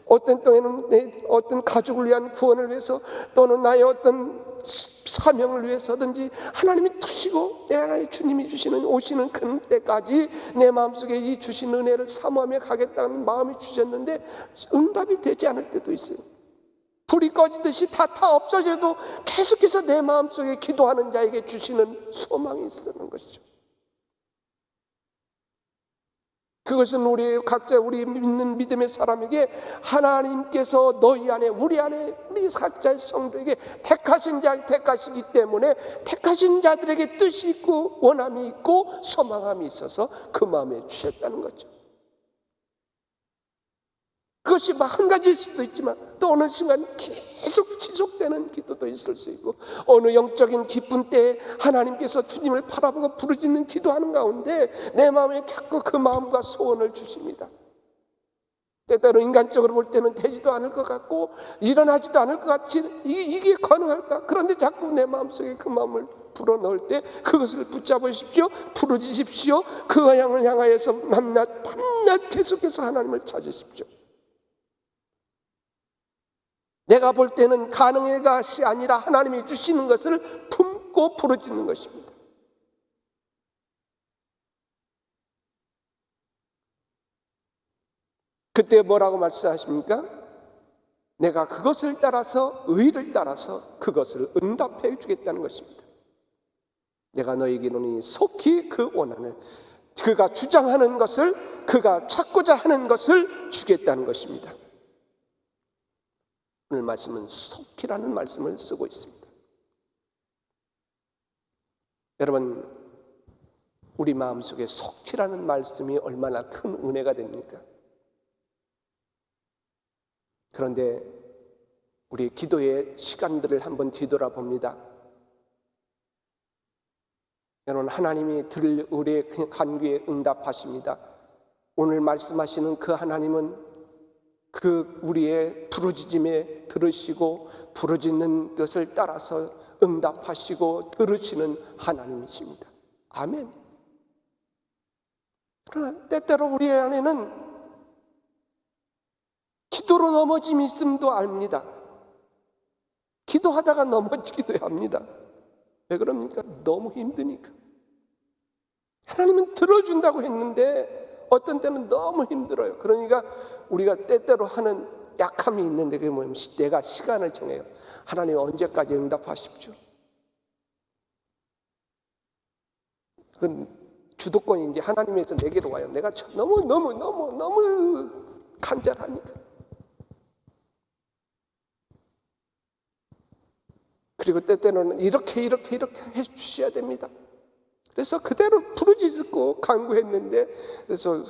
어떤 때에는 내 어떤 가족을 위한 구원을 위해서, 또는 나의 어떤 사명을 위해서든지 하나님이 두시고 내 안에 주님이 오시는 그 때까지 내 마음속에 이 주신 은혜를 사모하며 가겠다는 마음이 주셨는데 응답이 되지 않을 때도 있어요. 불이 꺼지듯이 다 없어져도 계속해서 내 마음속에 기도하는 자에게 주시는 소망이 있는 것이죠. 그것은 우리 믿는 믿음의 사람에게 하나님께서 너희 안에 우리 각자의 성도에게 택하시기 때문에 택하신 자들에게 뜻이 있고 원함이 있고 소망함이 있어서 그 마음에 주셨다는 거죠. 그것이 한 가지일 수도 있지만 또 어느 순간 계속 지속되는 기도도 있을 수 있고, 어느 영적인 기쁜 때에 하나님께서 주님을 바라보고 부르짖는 기도하는 가운데 내 마음에 자꾸 그 마음과 소원을 주십니다. 때때로 인간적으로 볼 때는 되지도 않을 것 같고 일어나지도 않을 것 같이 이게 가능할까? 그런데 자꾸 내 마음속에 그 마음을 불어넣을 때 그것을 붙잡으십시오. 부르짖으십시오. 그 향을 향하여서 밤낮 계속해서 하나님을 찾으십시오. 내가 볼 때는 가능의 것이 아니라 하나님이 주시는 것을 품고 부르짖는 것입니다. 그때 뭐라고 말씀하십니까? 내가 그것을 따라서, 의를 따라서 그것을 응답해 주겠다는 것입니다. 내가 너에게 이르노니 속히 그 원하는, 그가 주장하는 것을, 그가 찾고자 하는 것을 주겠다는 것입니다. 오늘 말씀은 속히라는 말씀을 쓰고 있습니다. 여러분, 우리 마음속에 속히라는 말씀이 얼마나 큰 은혜가 됩니까? 그런데 우리 기도의 시간들을 한번 뒤돌아봅니다. 여러분, 하나님이 들을 우리의 간구에 응답하십니다. 오늘 말씀하시는 그 하나님은 그 우리의 부르짖음에 들으시고 부르짖는 것을 따라서 응답하시고 들으시는 하나님이십니다. 아멘. 그러나 때때로 우리 안에는 기도로 넘어짐이 있음도 압니다. 기도하다가 넘어지기도 합니다. 왜 그럽니까? 너무 힘드니까. 하나님은 들어준다고 했는데 어떤 때는 너무 힘들어요. 그러니까 우리가 때때로 하는 약함이 있는데 그게 뭐냐면 내가 시간을 정해요. 하나님 언제까지 응답하십시오. 그건 주도권이 이제 하나님에서 내게로 와요. 내가 너무 간절하니까. 그리고 때때로는 이렇게 해주셔야 됩니다. 그래서 그대로 부르짖고 간구했는데, 그래서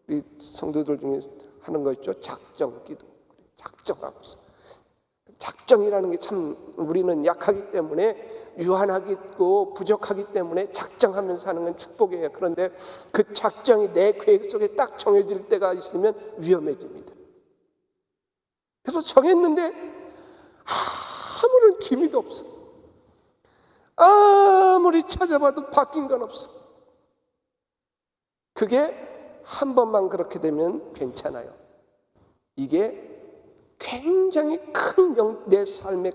우리 성도들 중에 하는 거 있죠. 작정 기도. 작정하고서. 작정이라는 게 참 우리는 약하기 때문에, 유한하고 부족하기 때문에 작정하면서 하는 건 축복이에요. 그런데 그 작정이 내 계획 속에 딱 정해질 때가 있으면 위험해집니다. 그래서 정했는데 아무런 기미도 없어. 아무리 찾아봐도 바뀐 건 없어. 그게 한 번만 그렇게 되면 괜찮아요. 이게 굉장히 내 삶에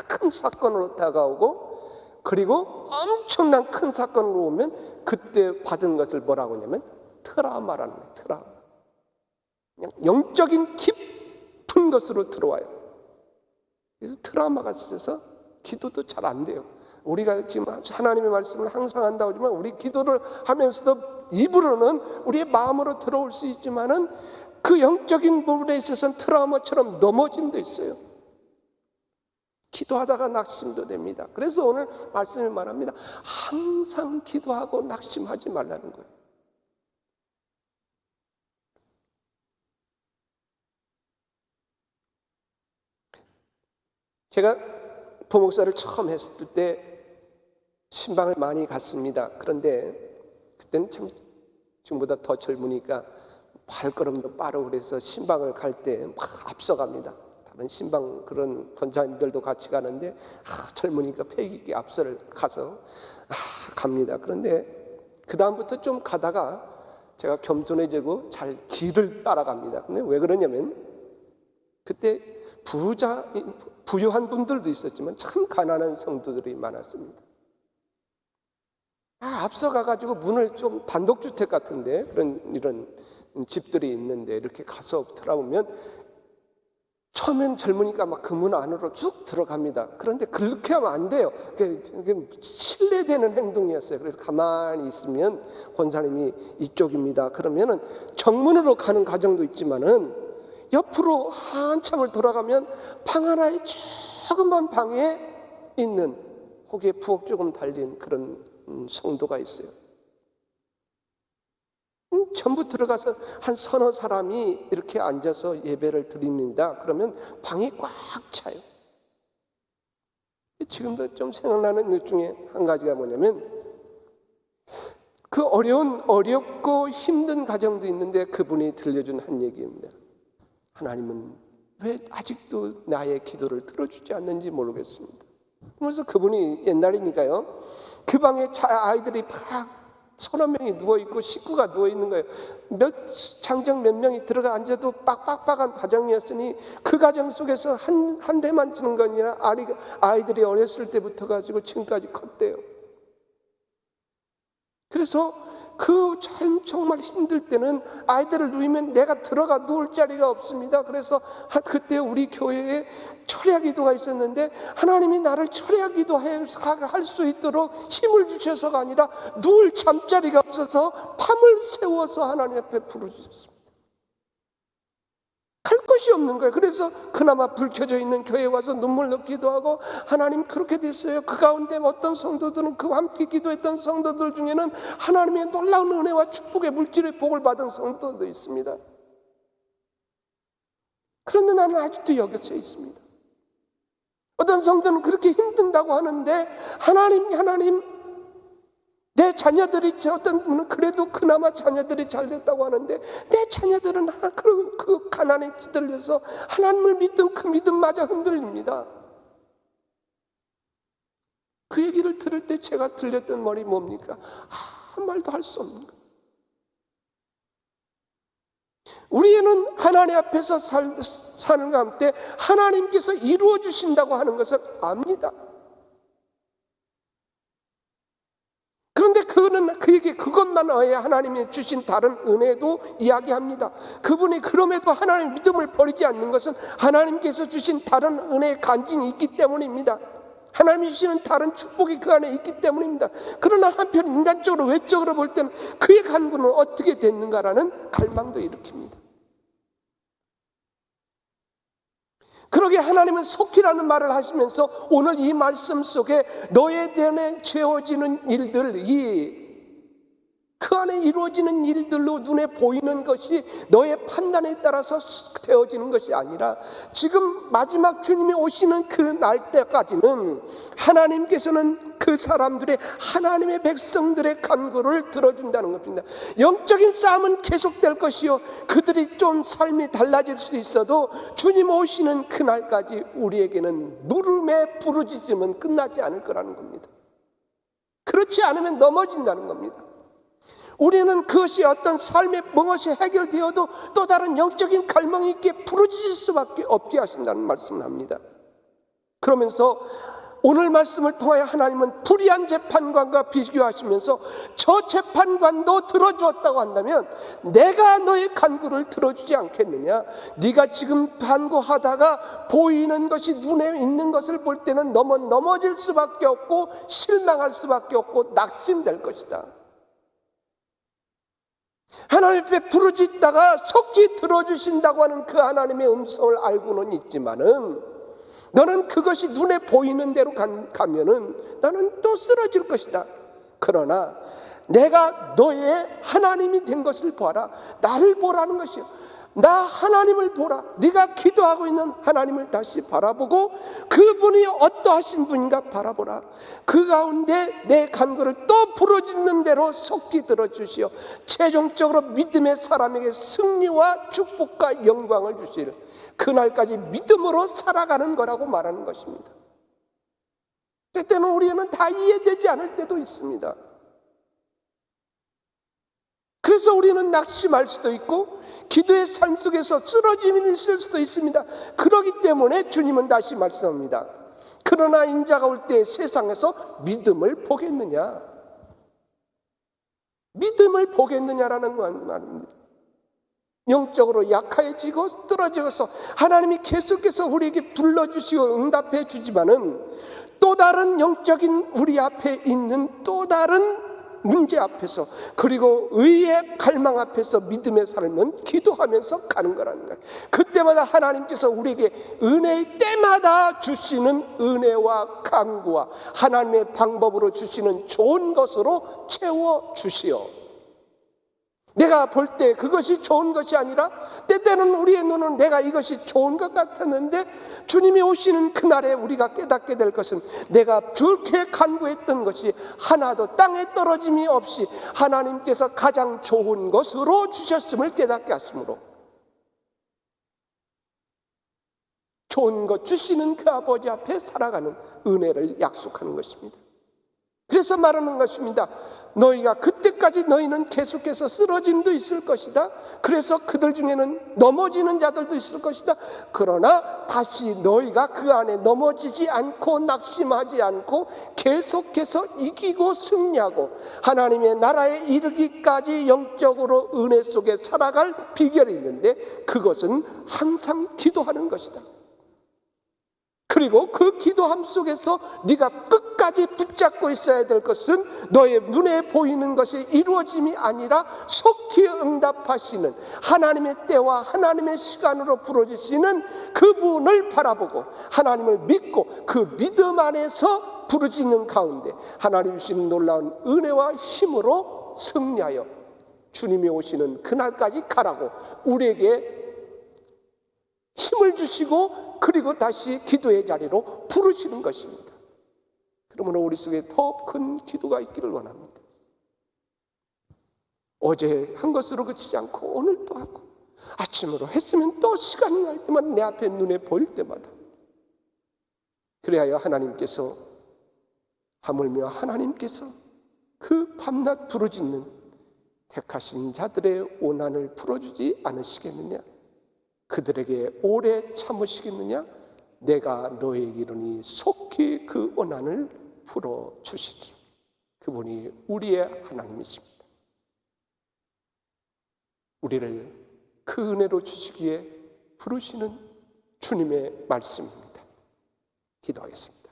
큰 사건으로 다가오고, 그리고 엄청난 큰 사건으로 오면 그때 받은 것을 뭐라고 하냐면 트라우마라는 거예요. 트라우마. 그냥 영적인 깊은 것으로 들어와요. 그래서 트라우마가 있어서 기도도 잘 안 돼요. 우리가 지금 하나님의 말씀을 항상 한다고 하지만 우리 기도를 하면서도 입으로는 우리의 마음으로 들어올 수 있지만은 그 영적인 부분에 있어서는 트라우마처럼 넘어짐도 있어요. 기도하다가 낙심도 됩니다. 그래서 오늘 말씀이 말합니다. 항상 기도하고 낙심하지 말라는 거예요. 제가 부목사를 처음 했을 때 신방을 많이 갔습니다. 그런데 그때는 참 지금보다 더 젊으니까 발걸음도 빠르고 그래서 신방을 갈 때 막 앞서갑니다. 다른 신방 그런 권사님들도 같이 가는데 젊으니까 패기 있게 앞서를 가서 갑니다. 그런데 그 다음부터 좀 가다가 제가 겸손해지고 잘 길을 따라갑니다. 근데 왜 그러냐면 그때 부유한 분들도 있었지만 참 가난한 성도들이 많았습니다. 앞서가가지고 문을 좀 단독주택 같은데 이런 집들이 있는데 이렇게 가서 들어보면 처음엔 젊으니까 막 그 문 안으로 쭉 들어갑니다. 그런데 그렇게 하면 안 돼요. 그게 실례되는 행동이었어요. 그래서 가만히 있으면 권사님이 이쪽입니다. 그러면은 정문으로 가는 과정도 있지만은 옆으로 한참을 돌아가면 방 하나의 조그만 방에 있는 거기에 부엌 조금 달린 그런 성도가 있어요. 전부 들어가서 한 서너 사람이 이렇게 앉아서 예배를 드립니다. 그러면 방이 꽉 차요. 지금도 좀 생각나는 것 중에 한 가지가 뭐냐면 그 어렵고 힘든 가정도 있는데 그분이 들려준 한 얘기입니다. 하나님은 왜 아직도 나의 기도를 들어주지 않는지 모르겠습니다. 그래서 그분이 옛날이니까요. 그 방에 아이들이 막 서너 명이 누워있고 식구가 누워있는 거예요. 장정 몇 명이 들어가 앉아도 빡빡빡한 가정이었으니 그 가정 속에서 한 대만 치는 건 아니라 아이들이 어렸을 때부터 가지고 지금까지 컸대요. 그래서 그 정말 힘들 때는 아이들을 누이면 내가 들어가 누울 자리가 없습니다. 그래서 그때 우리 교회에 철야 기도가 있었는데 하나님이 나를 철야 기도할 수 있도록 힘을 주셔서가 아니라 누울 잠자리가 없어서 밤을 새워서 하나님 앞에 부르셨습니다. 갈 곳이 없는 거예요. 그래서 그나마 불 켜져 있는 교회에 와서 눈물 넣기도 하고 하나님 그렇게 됐어요. 그 가운데 어떤 성도들은 그와 함께 기도했던 성도들 중에는 하나님의 놀라운 은혜와 축복의 물질의 복을 받은 성도도 있습니다. 그런데 나는 아직도 여기에 있습니다. 어떤 성도는 그렇게 힘든다고 하는데 하나님 내 자녀들이 어떤 분은 그래도 그나마 자녀들이 잘 됐다고 하는데 내 자녀들은 그 가난에 찌들려서 하나님을 믿던 그 믿음마저 흔들립니다. 그 얘기를 들을 때 제가 들렸던 말이 뭡니까? 한 말도 할 수 없는 거예요. 우리는 하나님 앞에서 사는 가운데 하나님께서 이루어 주신다고 하는 것을 압니다. 그런데 그것만 아니라 하나님이 주신 다른 은혜도 이야기합니다. 그분이 그럼에도 하나님 믿음을 버리지 않는 것은 하나님께서 주신 다른 은혜의 간증이 있기 때문입니다. 하나님이 주시는 다른 축복이 그 안에 있기 때문입니다. 그러나 한편 인간적으로 외적으로 볼 때는 그의 간구는 어떻게 됐는가라는 갈망도 일으킵니다. 그러게 하나님은 속히라는 말을 하시면서 오늘 이 말씀 속에 너에 대해 채워지는 일들, 그 안에 이루어지는 일들로 눈에 보이는 것이 너의 판단에 따라서 되어지는 것이 아니라 지금 마지막 주님이 오시는 그 날 때까지는 하나님께서는 그 사람들의 하나님의 백성들의 간구를 들어준다는 것입니다. 영적인 싸움은 계속될 것이요 그들이 좀 삶이 달라질 수 있어도 주님 오시는 그날까지 우리에게는 물음의 부르짖음은 끝나지 않을 거라는 겁니다. 그렇지 않으면 넘어진다는 겁니다. 우리는 그것이 어떤 삶의 무엇이 해결되어도 또 다른 영적인 갈망이 있게 부르짖을 수밖에 없게 하신다는 말씀을 합니다. 그러면서 오늘 말씀을 통하여 하나님은 불의한 재판관과 비교하시면서 저 재판관도 들어주었다고 한다면 내가 너의 간구를 들어주지 않겠느냐. 네가 지금 간구하다가 보이는 것이 눈에 있는 것을 볼 때는 넘어질 수밖에 없고 실망할 수밖에 없고 낙심될 것이다. 하나님 앞에 부르짖다가 속히 들어주신다고 하는 그 하나님의 음성을 알고는 있지만은 너는 그것이 눈에 보이는 대로 가면은 너는 또 쓰러질 것이다. 그러나 내가 너의 하나님이 된 것을 보아라. 나를 보라는 것이요. 나 하나님을 보라. 네가 기도하고 있는 하나님을 다시 바라보고 그분이 어떠하신 분인가 바라보라. 그 가운데 내 간구를 또 부르짖는 대로 속히 들어주시어 최종적으로 믿음의 사람에게 승리와 축복과 영광을 주시를 그날까지 믿음으로 살아가는 거라고 말하는 것입니다. 때때는 우리는 다 이해되지 않을 때도 있습니다. 그래서 우리는 낙심할 수도 있고 기도의 삶 속에서 쓰러짐이 있을 수도 있습니다. 그렇기 때문에 주님은 다시 말씀합니다. 그러나 인자가 올 때 세상에서 믿음을 보겠느냐? 믿음을 보겠느냐라는 말입니다. 영적으로 약해지고 떨어져서 하나님이 계속해서 우리에게 불러주시고 응답해 주지만은 또 다른 영적인 우리 앞에 있는 또 다른 문제 앞에서 그리고 의의 갈망 앞에서 믿음의 삶은 기도하면서 가는 거라는 거예요. 그때마다 하나님께서 우리에게 은혜의 때마다 주시는 은혜와 강구와 하나님의 방법으로 주시는 좋은 것으로 채워주시오. 내가 볼 때 그것이 좋은 것이 아니라 때때는 우리의 눈은 내가 이것이 좋은 것 같았는데 주님이 오시는 그날에 우리가 깨닫게 될 것은 내가 좋게 간구했던 것이 하나도 땅에 떨어짐이 없이 하나님께서 가장 좋은 것으로 주셨음을 깨닫게 하심으로 좋은 것 주시는 그 아버지 앞에 살아가는 은혜를 약속하는 것입니다. 그래서 말하는 것입니다. 너희가 그때까지 너희는 계속해서 쓰러짐도 있을 것이다. 그래서 그들 중에는 넘어지는 자들도 있을 것이다. 그러나 다시 너희가 그 안에 넘어지지 않고 낙심하지 않고 계속해서 이기고 승리하고 하나님의 나라에 이르기까지 영적으로 은혜 속에 살아갈 비결이 있는데 그것은 항상 기도하는 것이다. 그리고 그 기도함 속에서 네가 끝까지 붙잡고 있어야 될 것은 너의 눈에 보이는 것이 이루어짐이 아니라 속히 응답하시는 하나님의 때와 하나님의 시간으로 부르짖는 그분을 바라보고 하나님을 믿고 그 믿음 안에서 부르짖는 가운데 하나님 주시는 놀라운 은혜와 힘으로 승리하여 주님이 오시는 그날까지 가라고 우리에게 힘을 주시고 그리고 다시 기도의 자리로 부르시는 것입니다. 그러므로 우리 속에 더 큰 기도가 있기를 원합니다. 어제 한 것으로 그치지 않고 오늘 또 하고 아침으로 했으면 또 시간이 날 때마다 내 앞에 눈에 보일 때마다 그래야 하나님께서 하물며 하나님께서 그 밤낮 부르짖는 택하신 자들의 오난을 풀어주지 않으시겠느냐? 그들에게 오래 참으시겠느냐? 내가 너에게 이르니 속히 그 원한을 풀어주시리. 그분이 우리의 하나님이십니다. 우리를 그 은혜로 주시기에 부르시는 주님의 말씀입니다. 기도하겠습니다.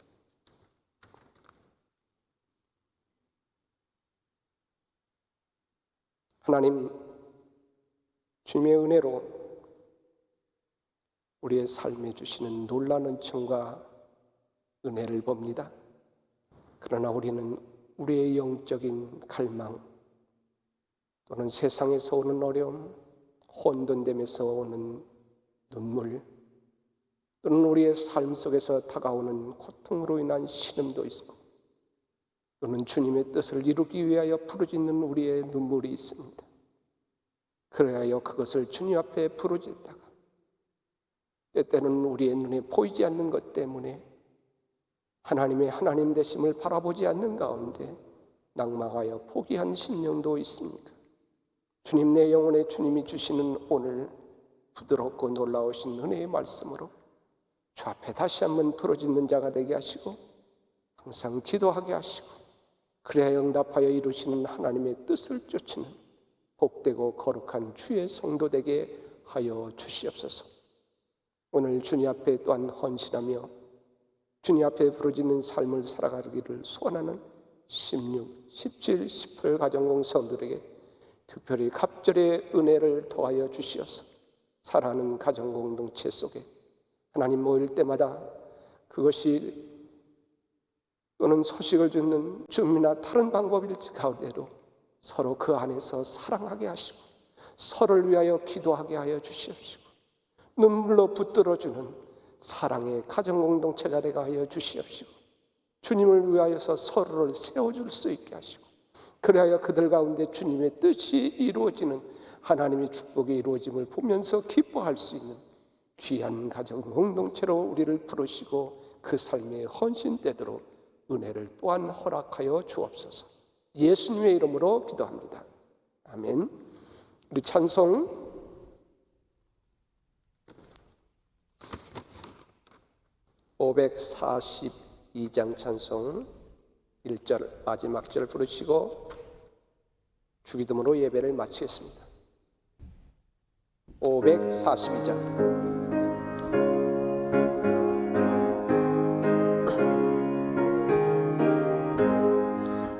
하나님, 주님의 은혜로 우리의 삶에 주시는 놀라운 은총과 은혜를 봅니다. 그러나 우리는 우리의 영적인 갈망 또는 세상에서 오는 어려움, 혼돈됨에서 오는 눈물 또는 우리의 삶 속에서 다가오는 고통으로 인한 신음도 있고 또는 주님의 뜻을 이루기 위하여 부르짖는 우리의 눈물이 있습니다. 그래야 그것을 주님 앞에 부르짖다가 때때는 우리의 눈에 보이지 않는 것 때문에 하나님의 하나님 되심을 바라보지 않는 가운데 낙망하여 포기한 심령도 있습니까? 주님, 내 영혼에 주님이 주시는 오늘 부드럽고 놀라우신 은혜의 말씀으로 주 앞에 다시 한번 부르짖는 자가 되게 하시고 항상 기도하게 하시고 그래야 응답하여 이루시는 하나님의 뜻을 쫓는 복되고 거룩한 주의 성도 되게 하여 주시옵소서. 오늘 주님 앞에 또한 헌신하며 주님 앞에 부르짖는 삶을 살아가기를 소원하는 16, 17, 18 가정공성들에게 특별히 갑절의 은혜를 더하여 주시어서 살아가는 가정공동체 속에 하나님 모일 때마다 그것이 또는 소식을 듣는 줌이나 다른 방법일지 가운데도 서로 그 안에서 사랑하게 하시고 서로를 위하여 기도하게 하여 주시옵시고 눈물로 붙들어주는 사랑의 가정 공동체가 되게 하여 주시옵시고 주님을 위하여서 서로를 세워줄 수 있게 하시고 그리하여 그들 가운데 주님의 뜻이 이루어지는 하나님의 축복이 이루어짐을 보면서 기뻐할 수 있는 귀한 가정 공동체로 우리를 부르시고 그 삶의 헌신되도록 은혜를 또한 허락하여 주옵소서. 예수님의 이름으로 기도합니다. 아멘. 우리 찬송 542장 찬송 1절 마지막 절 부르시고 주기도문으로 예배를 마치겠습니다. 542장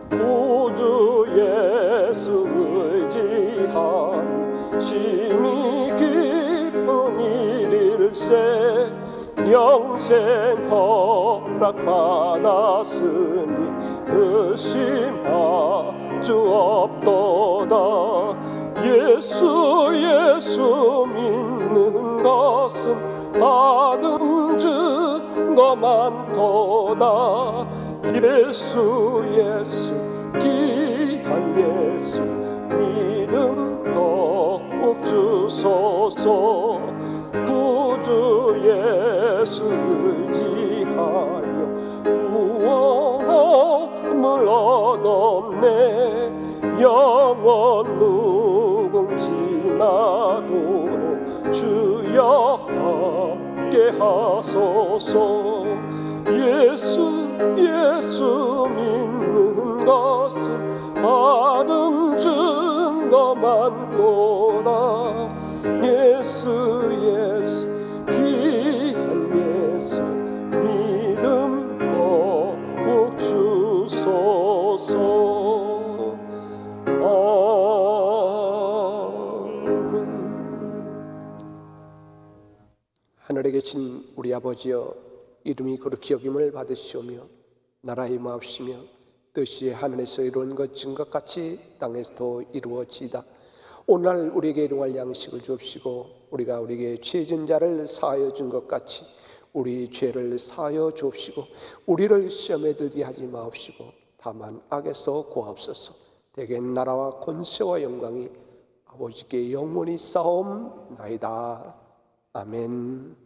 구주 예수 의지함 심히 기쁜 일일세 영생 허락받았으니 의심할 주 없도다. 예수 믿는 것은 받은 증거 많도다. 예수 귀한 예수 믿음 더욱 주소서. 구주 예수 의지하여 구원함을 얻었네. 영원 무궁지나도록 주여 함께 하소서. 예수 믿는 것은 받은 증거 많도다. 예수 귀한 예수 믿음 더욱 주소서. 아멘. 하늘에 계신 우리 아버지여, 이름이 거룩히 여김을 받으시오며 나라의 마옵시며 뜻이 하늘에서 이루어진 것 같이 땅에서도 이루어지이다. 오늘 우리에게 일용할 양식을 주옵시고 우리가 우리에게 죄진 자를 사하여 준 것 같이 우리 죄를 사하여 주옵시고 우리를 시험에 들게 하지 마옵시고 다만 악에서 구하옵소서. 대개 나라와 권세와 영광이 아버지께 영원히 싸움나이다. 아멘.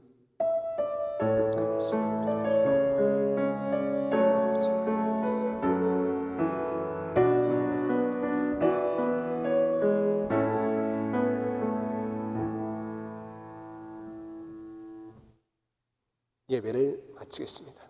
예배를 마치겠습니다.